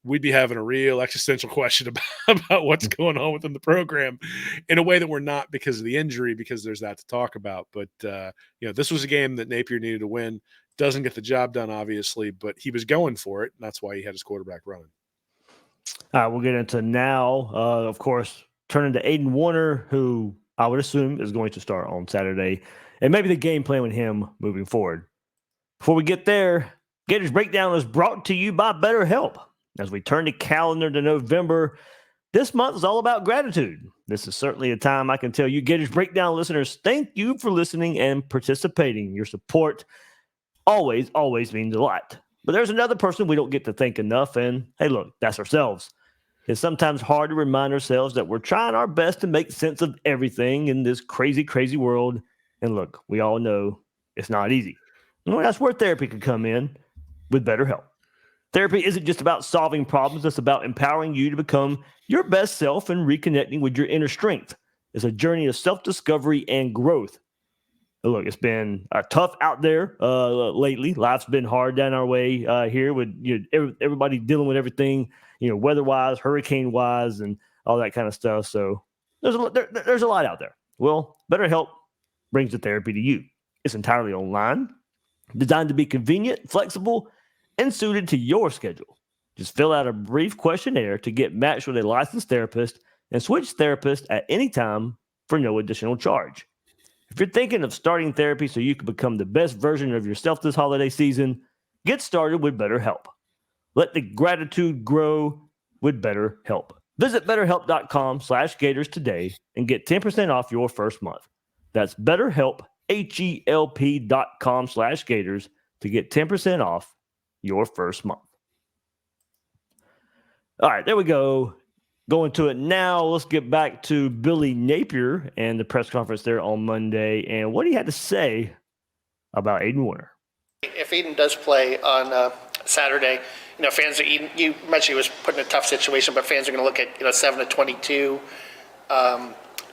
we'd be having a real existential question about what's going on within the program in a way that we're not because of the injury, because there's that to talk about. But, this was a game that Napier needed to win. Doesn't get the job done, obviously, but he was going for it, and that's why he had his quarterback running. All right, we'll get into now, of course, turning to Aiden Warner, who I would assume is going to start on Saturday, and maybe the game plan with him moving forward. Before we get there, Gators Breakdown is brought to you by BetterHelp. As we turn the calendar to November, this month is all about gratitude. This is certainly a time I can tell you, Gators Breakdown listeners, thank you for listening and participating. Your support always means a lot. But there's another person we don't get to thank enough, and hey, look, that's ourselves. It's sometimes hard to remind ourselves that we're trying our best to make sense of everything in this crazy, crazy world. And look, we all know it's not easy. Well, that's where therapy can come in with BetterHelp. Therapy isn't just about solving problems. It's about empowering you to become your best self and reconnecting with your inner strength. It's a journey of self-discovery and growth. Look, it's been tough out there lately. Life's been hard down our way here with everybody dealing with everything, weather-wise, hurricane-wise, and all that kind of stuff. So there's a lot out there. Well, BetterHelp brings the therapy to you. It's entirely online, designed to be convenient, flexible, and suited to your schedule. Just fill out a brief questionnaire to get matched with a licensed therapist and switch therapists at any time for no additional charge. If you're thinking of starting therapy so you can become the best version of yourself this holiday season, get started with BetterHelp. Let the gratitude grow with BetterHelp. Visit BetterHelp.com/Gators today and get 10% off your first month. That's BetterHelp, HELP.com/Gators to get 10% off your first month. All right, there we go. Going to it now, let's get back to Billy Napier and the press conference there on Monday and what he had to say about Aiden Warner. If Aiden does play on Saturday, fans are, you mentioned he was put in a tough situation, but fans are going to look at 7 to 22,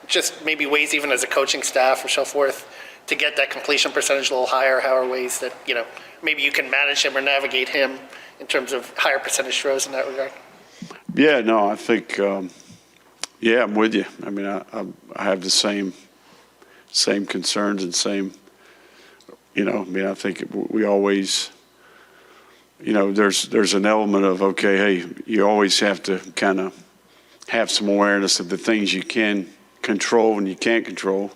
just maybe ways even as a coaching staff or so forth to get that completion percentage a little higher. How are ways that maybe you can manage him or navigate him in terms of higher percentage throws in that regard? Yeah, no, I think, I'm with you. I mean, I have the same concerns and same, I think we always, there's an element of, okay, hey, you always have to kind of have some awareness of the things you can control and you can't control.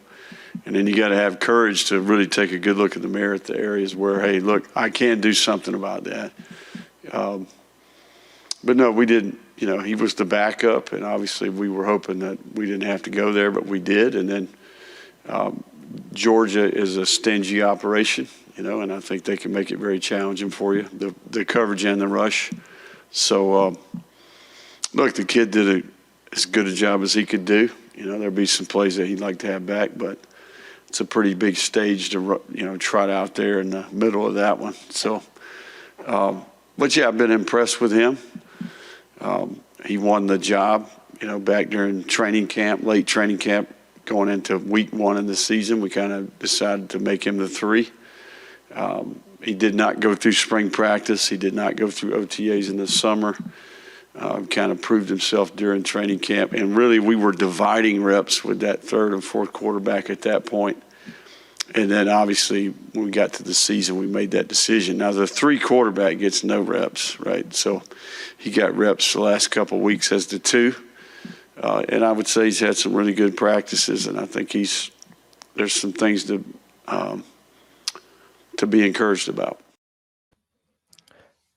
And then you got to have courage to really take a good look in the mirror at the areas where, hey, look, I can do something about that. But no, we didn't. He was the backup, and obviously we were hoping that we didn't have to go there, but we did. And then Georgia is a stingy operation, and I think they can make it very challenging for you, the coverage and the rush. So, look, the kid did as good a job as he could do. There'll be some plays that he'd like to have back, but it's a pretty big stage to, trot out there in the middle of that one. So, but yeah, I've been impressed with him. He won the job, back during training camp, late training camp, going into week 1 in the season. We kind of decided to make him the 3. He did not go through spring practice. He did not go through OTAs in the summer. Kind of proved himself during training camp. And really, we were dividing reps with that 3rd and 4th quarterback at that point. And then, obviously, when we got to the season, we made that decision. Now, the 3 quarterback gets no reps, right? So he got reps the last couple of weeks as the 2. And I would say he's had some really good practices, and I think there's some things to be encouraged about.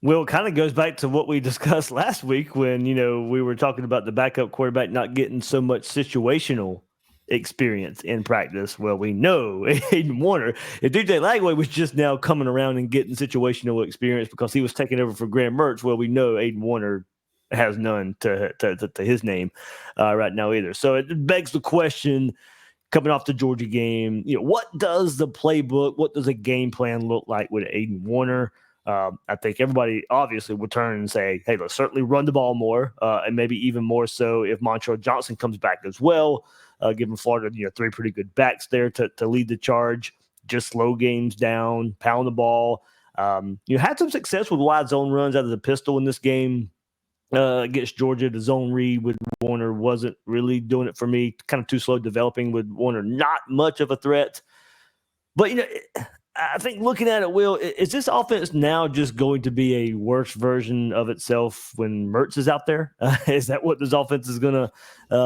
Well, it kind of goes back to what we discussed last week when, we were talking about the backup quarterback not getting so much situational experience in practice. Well, we know Aiden Warner, if DJ Lagway was just now coming around and getting situational experience because he was taking over for Graham Mertz, well, we know Aiden Warner has none to his name right now either. So it begs the question, coming off the Georgia game, what does the playbook, what does a game plan look like with Aiden Warner? I think everybody obviously will turn and say, hey, let's certainly run the ball more, and maybe even more so if Montrell Johnson comes back as well, giving Florida 3 pretty good backs there to lead the charge, just slow games down, pound the ball. You had some success with wide zone runs out of the pistol in this game against Georgia. The zone read with Warner wasn't really doing it for me, kind of too slow developing with Warner, not much of a threat. But, I think looking at it, Will, is this offense now just going to be a worse version of itself when Mertz is out there? Is that what this offense is going to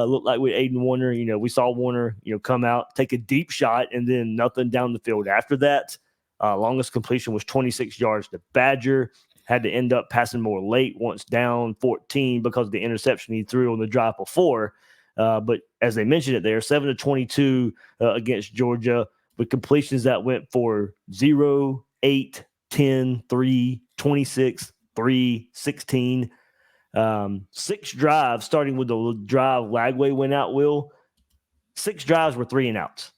look like with Aiden Warner? We saw Warner, come out, take a deep shot, and then nothing down the field after that. Longest completion was 26 yards to Badger. Had to end up passing more late once down 14 because of the interception he threw on the drive before. But as they mentioned it there, 7-22 against Georgia, with completions that went for 0, 8, 10, 3, 26, 3, 16. 6 drives, starting with the drive Lagway went out, Will. 6 drives were 3 and outs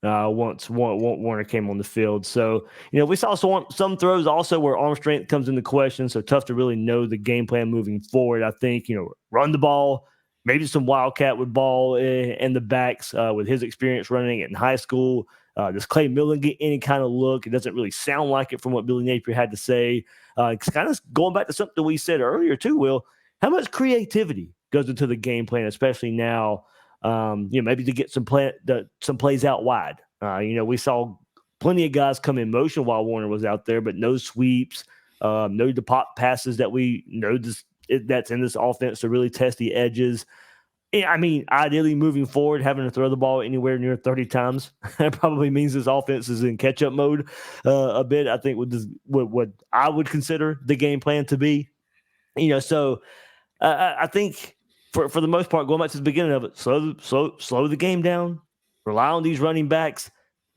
once Warner came on the field. So, we saw some throws also where arm strength comes into question, so tough to really know the game plan moving forward. I think, run the ball, maybe some wildcat with ball in the backs with his experience running it in high school. Does Clay Millen get any kind of look? It doesn't really sound like it from what Billy Napier had to say. It's kind of going back to something we said earlier too, Will. How much creativity goes into the game plan, especially now, maybe to get some plays out wide. We saw plenty of guys come in motion while Warner was out there, but no sweeps, no pop passes that we know that's in this offense to really test the edges. I mean, ideally moving forward, having to throw the ball anywhere near 30 times, that probably means this offense is in catch-up mode a bit, I think, with what I would consider the game plan to be. So I think for the most part, going back to the beginning of it, slow the game down, rely on these running backs,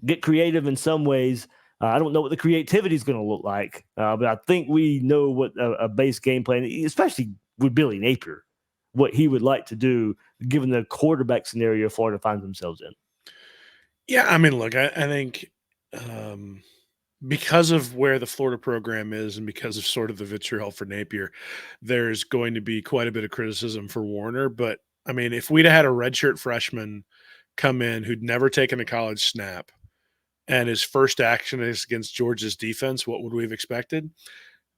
get creative in some ways. I don't know what the creativity is going to look like, but I think we know what a base game plan, especially with Billy Napier, what he would like to do given the quarterback scenario Florida finds themselves in. Yeah, I mean, look, I think because of where the Florida program is and because of sort of the vitriol for Napier, there's going to be quite a bit of criticism for Warner. But, I mean, if we'd had a redshirt freshman come in who'd never taken a college snap and his first action is against Georgia's defense, what would we have expected?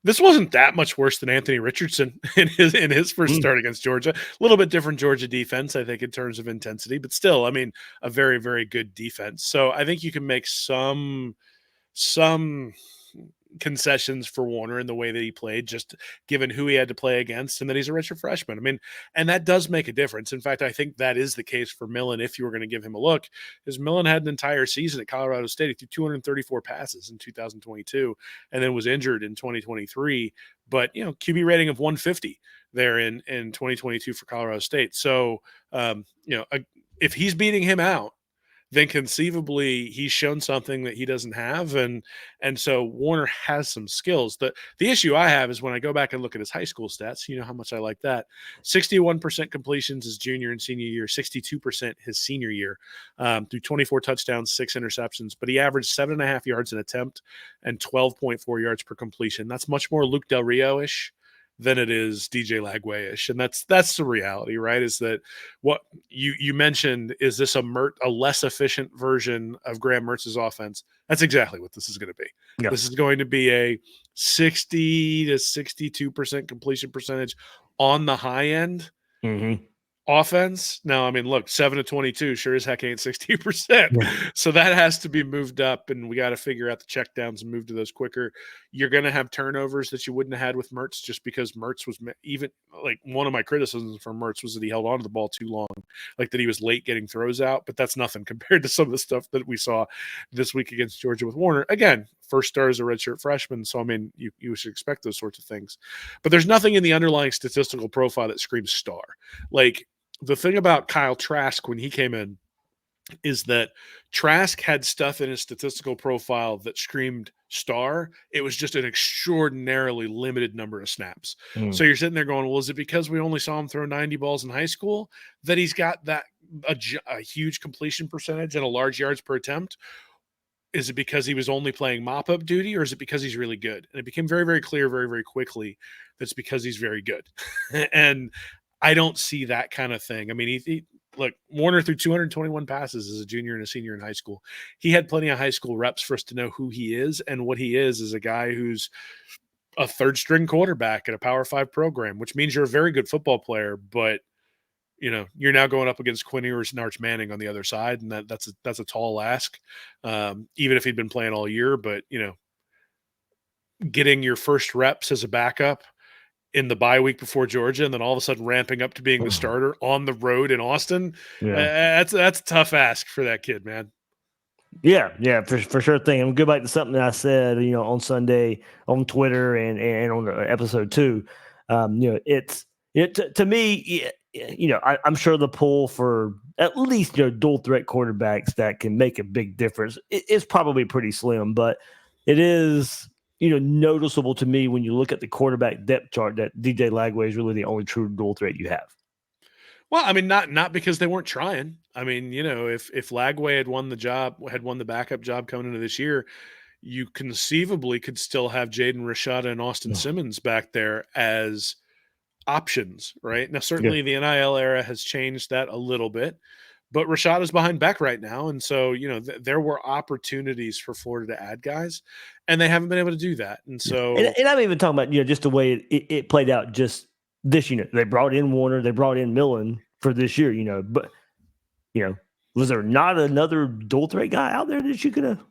This wasn't that much worse than Anthony Richardson in his first start against Georgia. A little bit different Georgia defense, I think, in terms of intensity, but still, I mean, a very, very good defense. So I think you can make some concessions for Warner in the way that he played, just given who he had to play against and that he's a redshirt freshman. I mean, and that does make a difference. In fact, I think that is the case for Millen if you were going to give him a look, because Millen had an entire season at Colorado State. He threw 234 passes in 2022 and then was injured in 2023. But, QB rating of 150 there in 2022 for Colorado State. So, if he's beating him out, then conceivably he's shown something that he doesn't have. And so Warner has some skills. The issue I have is when I go back and look at his high school stats, you know how much I like that. 61% completions his junior and senior year, 62% his senior year, through 24 touchdowns, 6 interceptions, but he averaged 7.5 yards an attempt and 12.4 yards per completion. That's much more Luke Del Rio-ish than it is DJ Lagway-ish. And that's the reality, right? Is that what you mentioned, is this a less efficient version of Graham Mertz's offense? That's exactly what this is going to be. Yeah. This is going to be a 60 to 62% completion percentage on the high end. Mm-hmm. Offense. Now, I mean, look, 7-22 sure as heck ain't 60%. Yeah. So that has to be moved up, and we got to figure out the checkdowns and move to those quicker. You're going to have turnovers that you wouldn't have had with Mertz, just because Mertz was even like, one of my criticisms for Mertz was that he held on to the ball too long, like that he was late getting throws out, but that's nothing compared to some of the stuff that we saw this week against Georgia with Warner. Again, first start as a redshirt freshman, so I mean, you should expect those sorts of things. But there's nothing in the underlying statistical profile that screams star. Like, the thing about Kyle Trask when he came in is that Trask had stuff in his statistical profile that screamed star. It was just an extraordinarily limited number of snaps. So you're sitting there going, well, is it because we only saw him throw 90 balls in high school that he's got that a huge completion percentage and a large yards per attempt? Is it because he was only playing mop-up duty, or is it because he's really good? And it became very, very clear very, very quickly that's because he's very good. And I don't see that kind of thing. I mean, look, Warner threw 221 passes as a junior and a senior in high school. He had plenty of high school reps for us to know who he is, and what he is a guy who's a third-string quarterback at a Power 5 program, which means you're a very good football player, but you're now going up against Quinn Ewers and Arch Manning on the other side, and that's a tall ask, even if he'd been playing all year. But getting your first reps as a backup in the bye week before Georgia, and then all of a sudden ramping up to being the starter on the road in Austin, that's a tough ask for that kid, man. Yeah, for sure thing. I'm going back to something that I said, on Sunday on Twitter and on episode 2. To me, I'm sure the pull for at least dual threat quarterbacks that can make a big difference is probably pretty slim, but it is noticeable to me when you look at the quarterback depth chart that DJ Lagway is really the only true dual threat you have. Well, I mean, not because they weren't trying. I mean, if Lagway had won the backup job coming into this year, you conceivably could still have Jaden Rashada and Austin Simmons back there as options, right? Now, certainly the NIL era has changed that a little bit, but Rashada's behind Beck right now. And so, there were opportunities for Florida to add guys, and they haven't been able to do that. And so, and I'm even talking about, just the way it played out just this unit. They brought in Warner, they brought in Millen for this year, but, was there not another dual threat guy out there that you could have?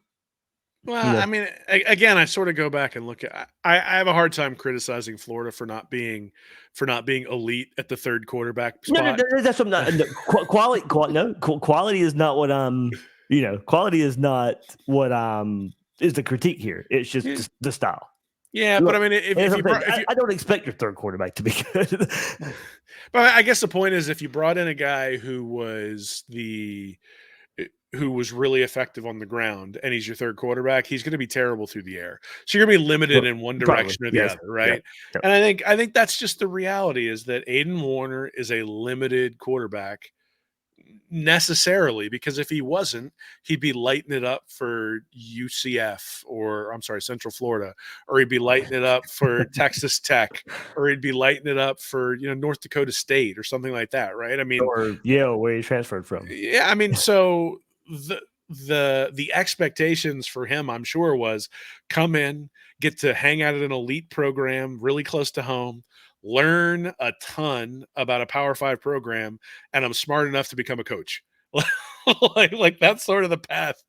Well, I mean, again, I sort of go back and look at. I have a hard time criticizing Florida for not being elite at the third quarterback spot. No, that's what I'm not. Quality. Quality is not what I'm. Quality is not what is the critique here. It's just the style. Yeah, but I mean, I don't expect your third quarterback to be good. But I guess the point is, if you brought in a guy who was really effective on the ground and he's your third quarterback, he's going to be terrible through the air. So you're going to be limited in one direction or the other, right? Yeah. And I think that's just the reality, is that Aiden Warner is a limited quarterback necessarily, because if he wasn't, he'd be lighting it up for Central Florida, or he'd be lighting it up for Texas Tech, or he'd be lighting it up for North Dakota State or something like that, right? I mean, or Yale, where he transferred from. Yeah, I mean, so the expectations for him, I'm sure, was come in, get to hang out at an elite program really close to home, learn a ton about a Power 5 program, and I'm smart enough to become a coach. like that's sort of the path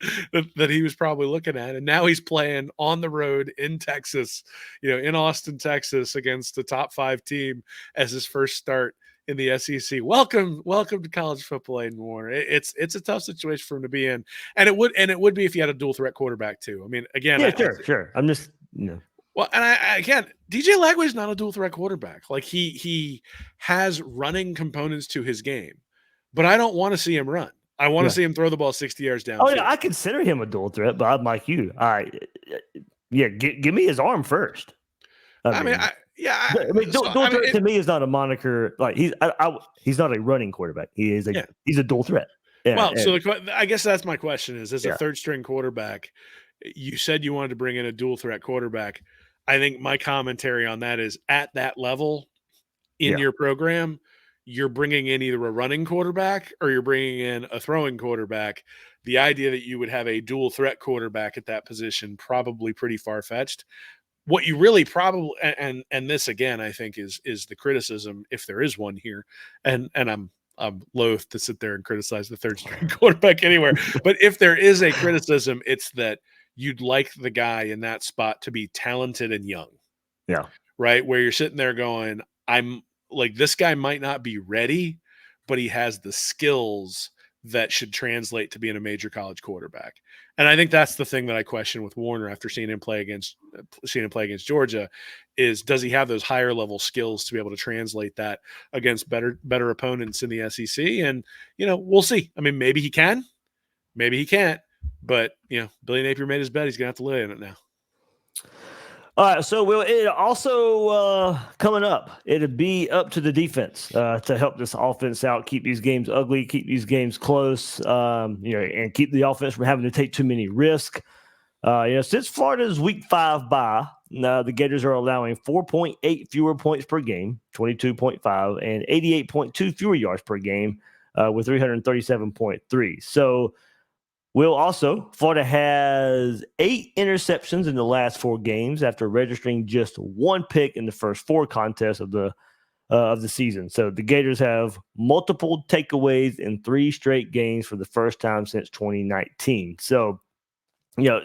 that he was probably looking at. And now he's playing on the road in Texas, in Austin, Texas, against the top 5 team as his first start in the SEC. Welcome to college football, Aiden Warner. It's a tough situation for him to be in, and it would be if he had a dual threat quarterback too. I mean, again, sure. I'm just Well, and I again, DJ Lagway is not a dual threat quarterback. Like he has running components to his game, but I don't want to see him run. I want to see him throw the ball 60 yards down. Oh yeah, I consider him a dual threat, but I'm like you. Give me his arm first. I mean, dual threat to me is not a moniker. Like he's not a running quarterback. He's a dual threat. Yeah, well, so I guess that's my question: is as a third string quarterback, you said you wanted to bring in a dual threat quarterback. I think my commentary on that is, at that level in your program, you're bringing in either a running quarterback or you're bringing in a throwing quarterback. The idea that you would have a dual threat quarterback at that position, probably pretty far-fetched. What you really probably, and this again, I think is the criticism, if there is one here, and I'm loath to sit there and criticize the third string quarterback anywhere, but if there is a criticism, it's that you'd like the guy in that spot to be talented and young. Yeah. Right. Where you're sitting there going, I'm like, this guy might not be ready, but he has the skills that should translate to being a major college quarterback. And I think that's the thing that I question with Warner after seeing him play against Georgia, is does he have those higher level skills to be able to translate that against better opponents in the SEC? And, we'll see. I mean, maybe he can, maybe he can't. But, Billy Napier made his bet. He's going to have to lay in it now. All right, so it also coming up, it'll be up to the defense to help this offense out, keep these games ugly, keep these games close, and keep the offense from having to take too many risks. Since Florida's Week 5 bye, the Gators are allowing 4.8 fewer points per game, 22.5, and 88.2 fewer yards per game with 337.3. So, Florida has 8 interceptions in the last 4 games after registering just 1 pick in the first 4 contests of the of the season. So the Gators have multiple takeaways in 3 straight games for the first time since 2019. So,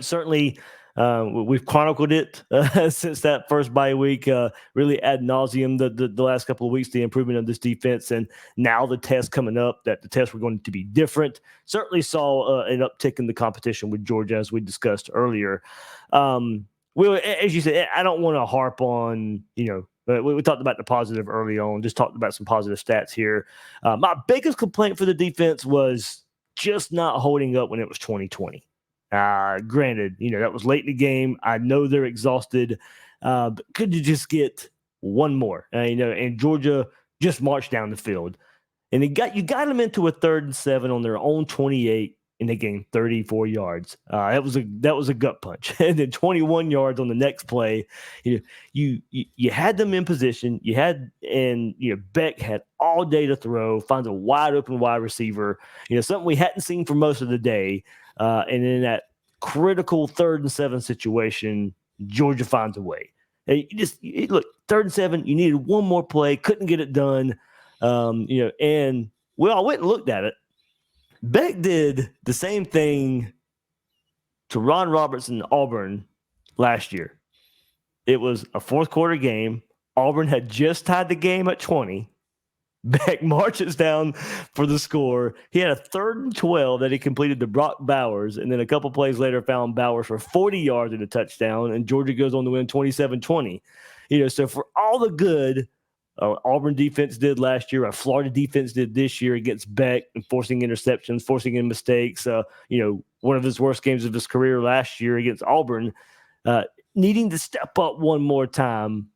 certainly we've chronicled it since that first bye week, really ad nauseum the last couple of weeks, the improvement of this defense. And now the test coming up, that the tests were going to be different. Certainly saw an uptick in the competition with Georgia, as we discussed earlier. Well, as you said, I don't want to harp on, we talked about the positive early on, just talked about some positive stats here. My biggest complaint for the defense was just not holding up when it was 2020. Granted, that was late in the game. I know they're exhausted, but could you just get one more? And Georgia just marched down the field, and you got them into a 3rd and 7 on their own 28, and they gained 34 yards. That was a gut punch, and then 21 yards on the next play. You had them in position. Beck had all day to throw, finds a wide open wide receiver. Something we hadn't seen for most of the day. And in that critical 3rd and 7 situation, Georgia finds a way. Look, 3rd and 7, you needed one more play, couldn't get it done. And we all went and looked at it. Beck did the same thing to Ron Roberts in Auburn last year. It was a 4th quarter game. Auburn had just tied the game at 20. Beck marches down for the score. He had a 3rd and 12 that he completed to Brock Bowers, and then a couple plays later found Bowers for 40 yards and a touchdown, and Georgia goes on to win 27-20. So for all the good Auburn defense did last year, Florida defense did this year against Beck, and forcing interceptions, forcing in mistakes, one of his worst games of his career last year against Auburn, needing to step up one more time,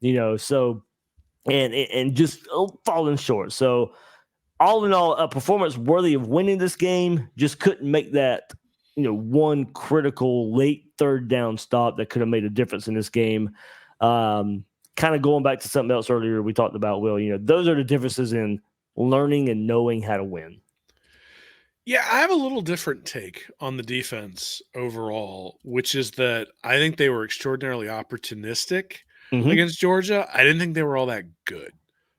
and just falling short. So all in all, a performance worthy of winning this game, just couldn't make that, one critical late 3rd down stop that could have made a difference in this game. Kind of going back to something else earlier we talked about, Will, those are the differences in learning and knowing how to win. Yeah, I have a little different take on the defense overall, which is that I think they were extraordinarily opportunistic against Georgia. I didn't think they were all that good.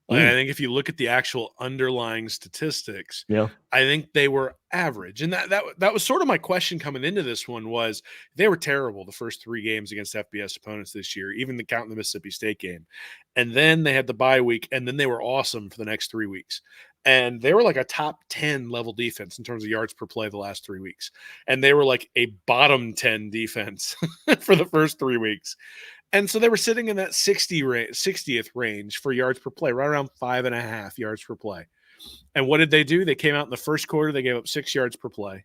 I think if you look at the actual underlying statistics, I think they were average. And that was sort of my question coming into this one was they were terrible the first 3 games against FBS opponents this year, even counting the Mississippi State game. And then they had the bye week, and then they were awesome for the next 3 weeks. And they were like a top 10 level defense in terms of yards per play the last 3 weeks. And they were like a bottom 10 defense for the first 3 weeks. And so they were sitting in that 60th range for yards per play, right around 5.5 yards per play. And what did they do? They came out in the first quarter, they gave up 6 yards per play.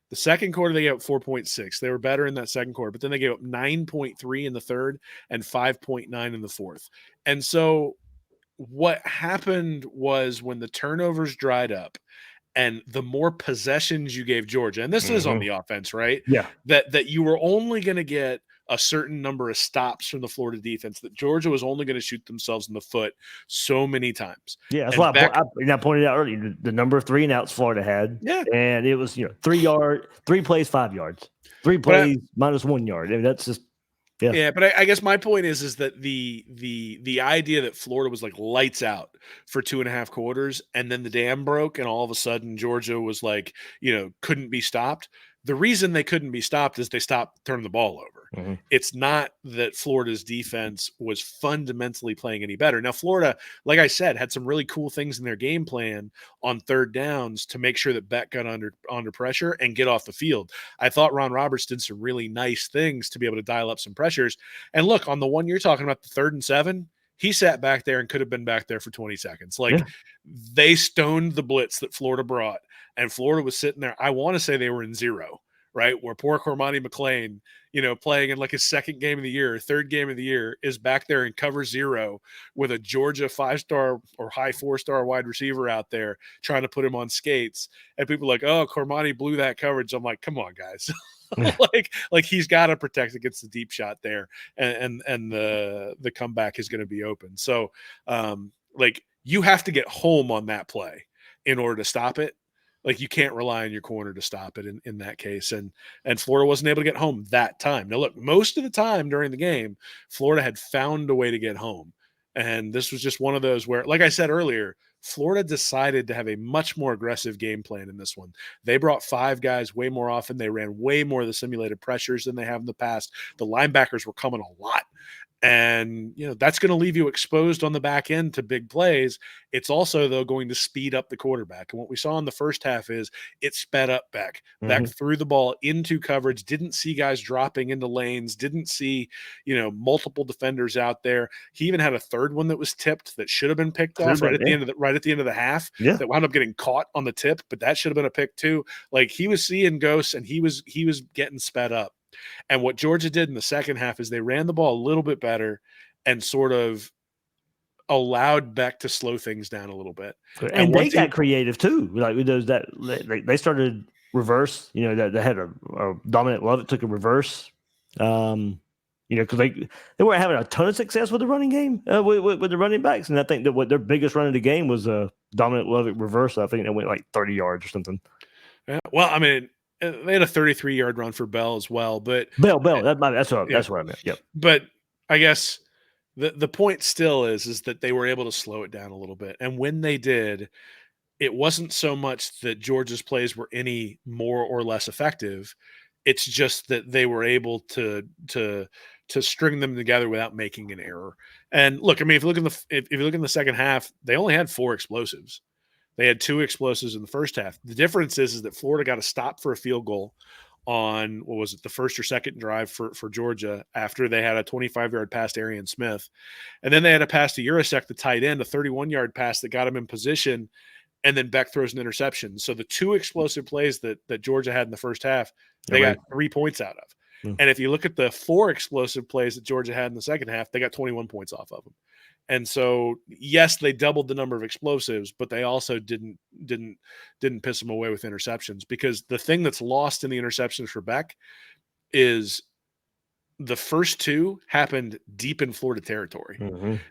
The second quarter, they gave up 4.6. They were better in that second quarter, but then they gave up 9.3 in the third and 5.9 in the fourth. And so what happened was when the turnovers dried up and the more possessions you gave Georgia, and this is on the offense, right? Yeah. That you were only going to get a certain number of stops from the Florida defense, that Georgia was only going to shoot themselves in the foot so many times. Yeah, that's why I pointed out earlier the number of 3 and outs Florida had. Yeah. And it was, 3 plays, 5 yards, 3 plays minus 1 yard. I mean, that's just, yeah. But I guess my point is that the idea that Florida was like lights out for 2.5 quarters and then the dam broke and all of a sudden Georgia was like, couldn't be stopped. The reason they couldn't be stopped is they stopped turning the ball over. It's not that Florida's defense was fundamentally playing any better. Now, Florida, like I said, had some really cool things in their game plan on 3rd downs to make sure that Beck got under pressure and get off the field. I thought Ron Roberts did some really nice things to be able to dial up some pressures. And look, on the one you're talking about, the 3rd and 7, he sat back there and could have been back there for 20 seconds. They stoned the blitz that Florida brought, and Florida was sitting there. I want to say they were in 0, right? Where poor Cormani McClain, playing in like his 2nd game of the year, 3rd game of the year, is back there in cover 0 with a Georgia 5-star or high 4-star wide receiver out there trying to put him on skates. And people are like, oh, Cormani blew that coverage. I'm like, come on, guys. like he's got to protect against the deep shot there, and the comeback is going to be open. So you have to get home on that play in order to stop it. Like you can't rely on your corner to stop it in that case. And Florida wasn't able to get home that time. Now look, most of the time during the game, Florida had found a way to get home. And this was just one of those where, like I said earlier, Florida decided to have a much more aggressive game plan in this one. They brought 5 guys way more often. They ran way more of the simulated pressures than they have in the past. The linebackers were coming a lot. And, that's going to leave you exposed on the back end to big plays. It's also, though, going to speed up the quarterback. And what we saw in the first half is it sped up back threw the ball into coverage, didn't see guys dropping into lanes, didn't see, multiple defenders out there. He even had a third one that was tipped that should have been picked off right at the end of the half that wound up getting caught on the tip, but that should have been a pick too. Like, he was seeing ghosts and he was getting sped up. And what Georgia did in the second half is they ran the ball a little bit better and sort of allowed Beck to slow things down a little bit. And they got creative too. Like with those they started reverse. That they had a dominant Lovett took a reverse. Because they weren't having a ton of success with the running game with the running backs, and I think that what their biggest run of the game was a dominant Lovett reverse. I think it went like 30 yards or something. Yeah, well, I mean, they had a 33-yard run for Bell as well, but Bell. That's what I meant. Yep. But I guess the point still is that they were able to slow it down a little bit, and when they did, it wasn't so much that Georgia's plays were any more or less effective. It's just that they were able to string them together without making an error. And look, I mean, if you look in the second half, they only had 4 explosives. They had 2 explosives in the first half. The difference is that Florida got a stop for a field goal on, what was it, the first or second drive for Georgia after they had a 25-yard pass to Arian Smith. And then they had a pass to Urasek, the tight end, a 31-yard pass that got him in position, and then Beck throws an interception. So the 2 explosive plays that Georgia had in the first half, they got 3 points out of. And if you look at the 4 explosive plays that Georgia had in the second half, they got 21 points off of them. And so, yes, they doubled the number of explosives, but they also didn't piss them away with interceptions, because the thing that's lost in the interceptions for Beck is the first 2 happened deep in Florida territory.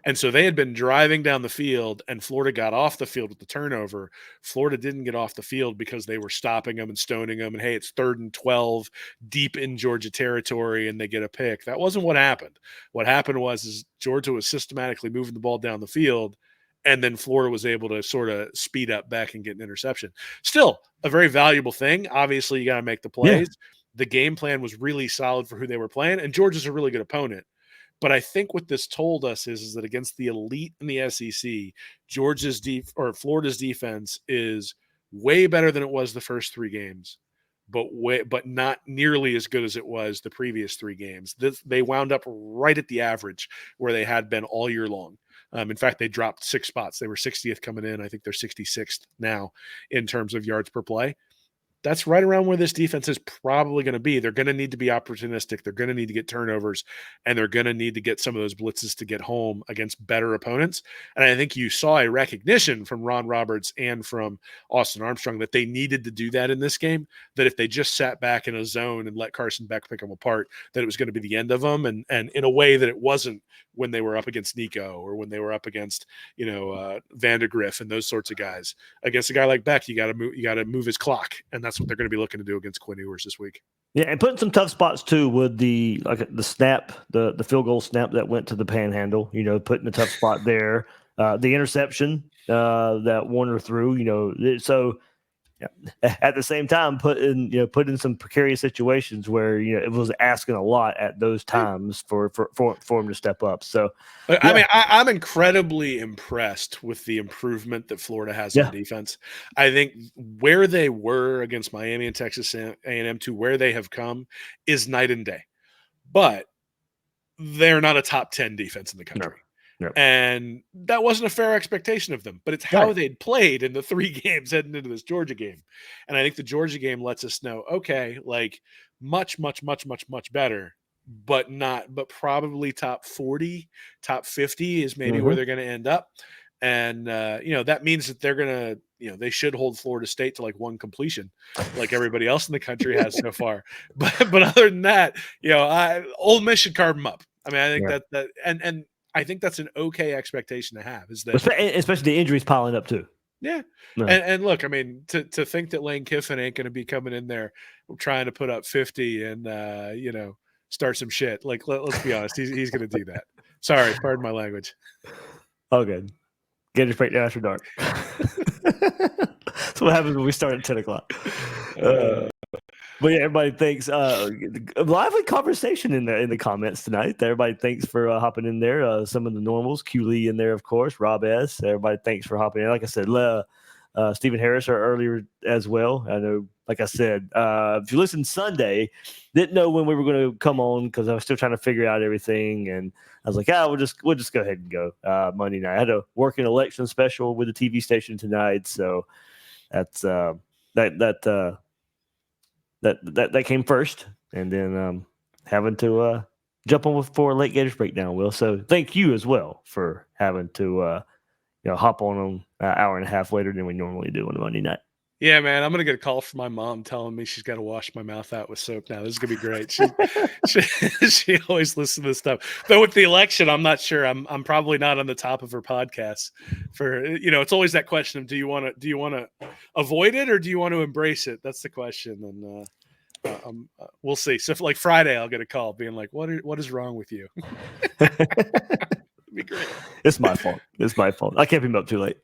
And so they had been driving down the field and Florida got off the field with the turnover. Florida didn't get off the field because they were stopping them and stoning them. And hey, it's 3rd and 12 deep in Georgia territory and they get a pick. That wasn't what happened. What happened was Georgia was systematically moving the ball down the field, and then Florida was able to sort of speed up back and get an interception. Still a very valuable thing. Obviously, you got to make the plays. Yeah. The game plan was really solid for who they were playing, and Georgia's a really good opponent. But I think what this told us is that against the elite in the SEC, Florida's defense is way better than it was the first 3 games, but not nearly as good as it was the previous 3 games. They wound up right at the average where they had been all year long. In fact, they dropped 6 spots. They were 60th coming in. I think they're 66th now in terms of yards per play. That's right around where this defense is probably going to be. They're going to need to be opportunistic. They're going to need to get turnovers, and they're going to need to get some of those blitzes to get home against better opponents. And I think you saw a recognition from Ron Roberts and from Austin Armstrong that they needed to do that in this game, that if they just sat back in a zone and let Carson Beck pick them apart, that it was going to be the end of them. And in a way that it wasn't when they were up against Nico or when they were up against, Vandergriff and those sorts of guys. Against a guy like Beck, you got to move his clock, and that's what they're going to be looking to do against Quinn Ewers this week. Yeah, and putting some tough spots too with the snap, the field goal snap that went to the panhandle. Putting a tough spot there. The interception that Warner threw. So at the same time, put in some precarious situations where it was asking a lot at those times for him to step up. So I mean, I'm incredibly impressed with the improvement that Florida has on defense. I think where they were against Miami and Texas A&M to where they have come is night and day, but they're not a top 10 defense in the country. No. Yep. And that wasn't a fair expectation of them, but it's how they'd played in the 3 games heading into this Georgia game. And I think the Georgia game lets us know, okay, like much, much, much, much, much better, but probably top 40, top 50 is maybe where they're going to end up. And, that means that they're going to, they should hold Florida State to like 1 completion like everybody else in the country has so far. But other than that, Ole Miss should carve them up. I mean, I think that and I think that's an okay expectation to have, is that especially the injuries piling up too. Yeah. No. And look, I mean, to think that Lane Kiffin ain't going to be coming in there trying to put up 50 and, start some shit. Like, let's be honest. He's going to do that. Sorry. Pardon my language. Oh, good. Gators Breakdown after dark. That's what happens when we start at 10 o'clock. But yeah, everybody thanks. Lively conversation in the comments tonight. Everybody thanks for hopping in there. Some of the normals, Q Lee in there, of course. Rob S. Everybody thanks for hopping in. Like I said, Stephen Harris earlier as well. I know, like I said, if you listened Sunday, didn't know when we were going to come on because I was still trying to figure out everything, and I was like, we'll just go ahead and go Monday night. I had a working election special with the TV station tonight, so that's that came first, and then having to jump on for a late Gators Breakdown, Will. So thank you as well for having to hop on an hour and a half later than we normally do on a Monday night. Yeah, man, I'm gonna get a call from my mom telling me she's got to wash my mouth out with soap now. This is gonna be great. She always listens to this stuff. Though with the election, I'm not sure. I'm probably not on the top of her podcast. It's always that question of do you want to avoid it or do you want to embrace it? That's the question, and we'll see. So like Friday, I'll get a call being like, "What is wrong with you?" It'd be great. It's my fault. I kept him up too late.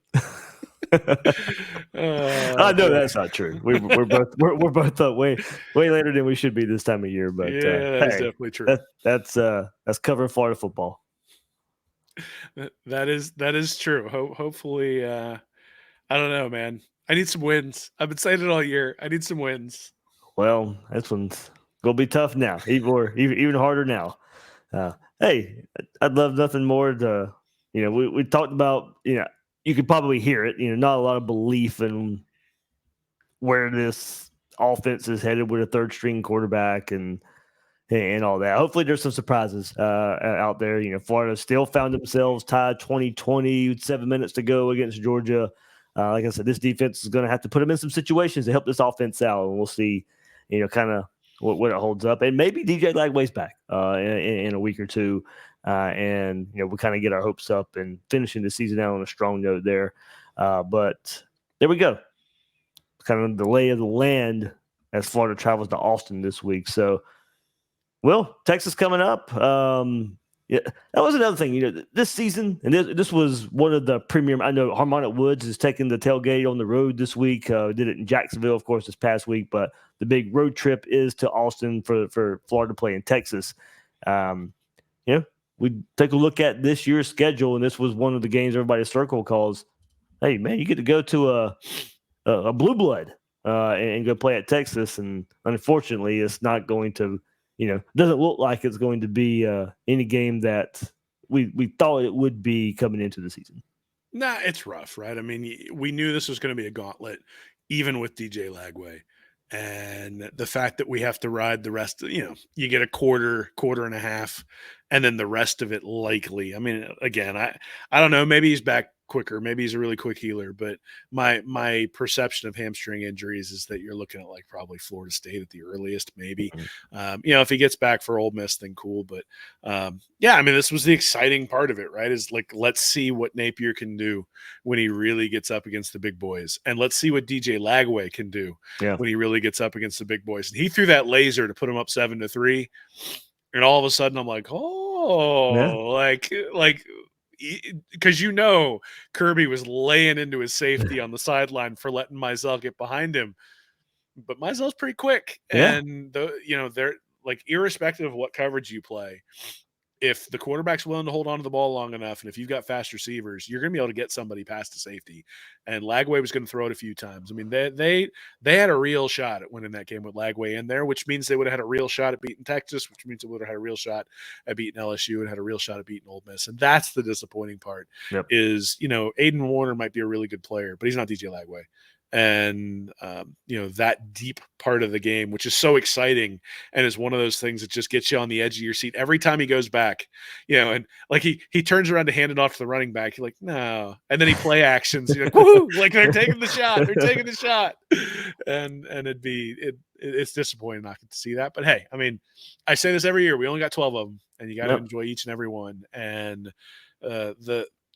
I know that's not true. We're both up way later than we should be this time of year. But yeah, that's definitely true. That's covering Florida football. That is true. Hopefully, I don't know, man. I need some wins. I've been saying it all year. I need some wins. Well, this one's gonna be tough now, even harder now. Hey, I'd love nothing more to, we talked about, you could probably hear it, not a lot of belief in where this offense is headed with a third string quarterback and all that. Hopefully there's some surprises out there. Florida still found themselves tied 20-20, 7 minutes to go against Georgia. Like I said, this defense is going to have to put them in some situations to help this offense out, and we'll see, kind of what it holds up. And maybe DJ Lagway's back in a week or two. And we kind of get our hopes up and finishing the season out on a strong note there. But there we go. Kind of the lay of the land as Florida travels to Austin this week. So, Texas coming up. Yeah, that was another thing. This season, and this was one of the premium. I know Harmonic Woods is taking the tailgate on the road this week. Did it in Jacksonville, of course, this past week. But the big road trip is to Austin for Florida to play in Texas. We take a look at this year's schedule, and this was one of the games everybody circle calls, hey, man, you get to go to a blue blood and go play at Texas. And unfortunately, it's not going to, doesn't look like it's going to be any game that we thought it would be coming into the season. Nah, it's rough, right? I mean, we knew this was going to be a gauntlet, even with DJ Lagway. And the fact that we have to ride the rest of, you get a quarter and a half, and then the rest of it likely. I mean, again, I don't know. Maybe he's back quicker. Maybe he's a really quick healer. But my perception of hamstring injuries is that you're looking at like probably Florida State at the earliest, maybe. If he gets back for Ole Miss, then cool. But I mean, this was the exciting part of it, right? Is like, let's see what Napier can do when he really gets up against the big boys, and let's see what DJ Lagway can do when he really gets up against the big boys. And he threw that laser to put him up 7-3. And all of a sudden, I'm like, because Kirby was laying into his safety on the sideline for letting Mizell get behind him, but Mizell's pretty quick, and they're like, irrespective of what coverage you play, if the quarterback's willing to hold on to the ball long enough, and if you've got fast receivers, you're going to be able to get somebody past the safety. And Lagway was going to throw it a few times. I mean, they had a real shot at winning that game with Lagway in there, which means they would have had a real shot at beating Texas, which means they would have had a real shot at beating LSU and had a real shot at beating Ole Miss. And that's the disappointing part. Is, Aiden Warner might be a really good player, but he's not DJ Lagway. And, that deep part of the game, which is so exciting and is one of those things that just gets you on the edge of your seat every time he goes back, and like he turns around to hand it off to the running back. You're like, no. And then he play actions, woo, like they're taking the shot. And it's disappointing not to see that. But hey, I mean, I say this every year, we only got 12 of them, and you got to enjoy each and every one. And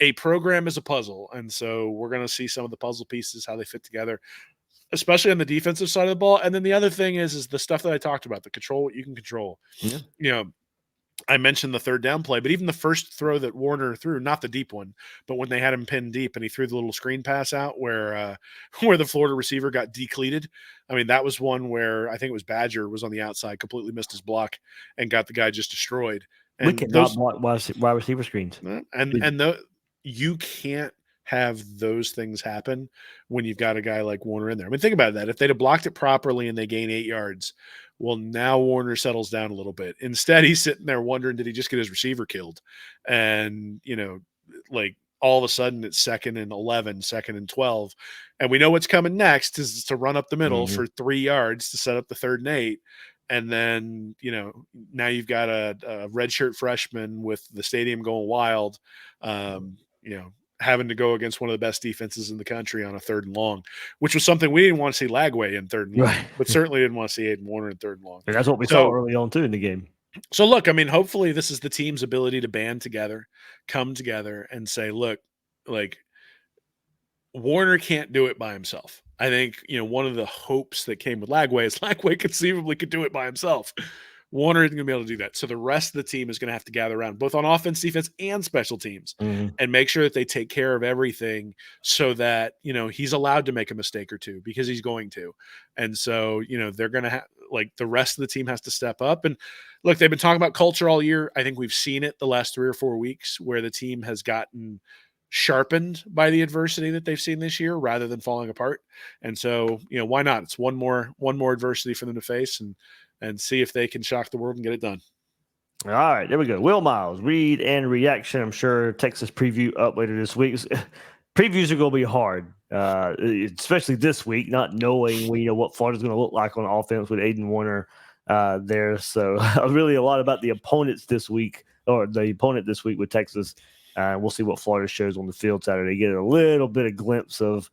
a program is a puzzle, and so we're going to see some of the puzzle pieces, how they fit together, especially on the defensive side of the ball. And then the other thing is the stuff that I talked about, the control what you can control. I mentioned the third down play, but even the first throw that Warner threw, not the deep one, but when they had him pinned deep and he threw the little screen pass out where the Florida receiver got decleated. I mean, that was one where I think it was Badger was on the outside, completely missed his block and got the guy just destroyed. And we cannot block wide receiver screens. You can't have those things happen when you've got a guy like Warner in there. I mean, think about that. If they'd have blocked it properly and they gain 8 yards, well, now Warner settles down a little bit. Instead, he's sitting there wondering, did he just get his receiver killed? And, like all of a sudden it's 2nd and 11, 2nd and 12. And we know what's coming next is to run up the middle for 3 yards to set up the 3rd and 8. And then, now you've got a redshirt freshman with the stadium going wild, having to go against one of the best defenses in the country on a 3rd and long, which was something we didn't want to see Lagway in 3rd and long, but certainly didn't want to see Aiden Warner in 3rd and long. And that's what we saw early on too in the game. So look, I mean, hopefully this is the team's ability to band together, come together and say, look, like Warner can't do it by himself. I think, one of the hopes that came with Lagway is Lagway conceivably could do it by himself. Warner isn't going to be able to do that. So the rest of the team is going to have to gather around both on offense, defense, and special teams and make sure that they take care of everything so that, he's allowed to make a mistake or two because he's going to. And so, they're going to have the rest of the team has to step up. And look, they've been talking about culture all year. I think we've seen it the last 3 or 4 weeks where the team has gotten sharpened by the adversity that they've seen this year rather than falling apart. And so, why not? It's one more adversity for them to face and see if they can shock the world and get it done. All right, there we go. Will Miles, read and reaction. I'm sure Texas preview up later this week. Previews are going to be hard, especially this week, not knowing what Florida's going to look like on offense with Aiden Warner there. So really a lot about the opponents this week, or the opponent this week with Texas. We'll see what Florida shows on the field Saturday. Get a little bit of glimpse of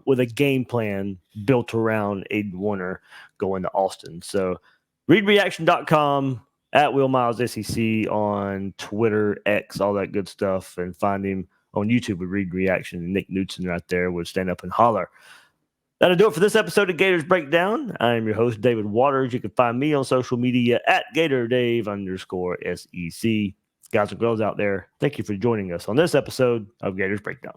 with a game plan built around Aiden Warner going to Austin. So readreaction.com, at Will Miles SEC on Twitter, X, all that good stuff, and find him on YouTube with Read Reaction. Nick Knudsen right there would stand up and holler. That'll do it for this episode of Gators Breakdown. I am your host, David Waters. You can find me on social media at GatorDave_SEC. Guys and girls out there, thank you for joining us on this episode of Gators Breakdown.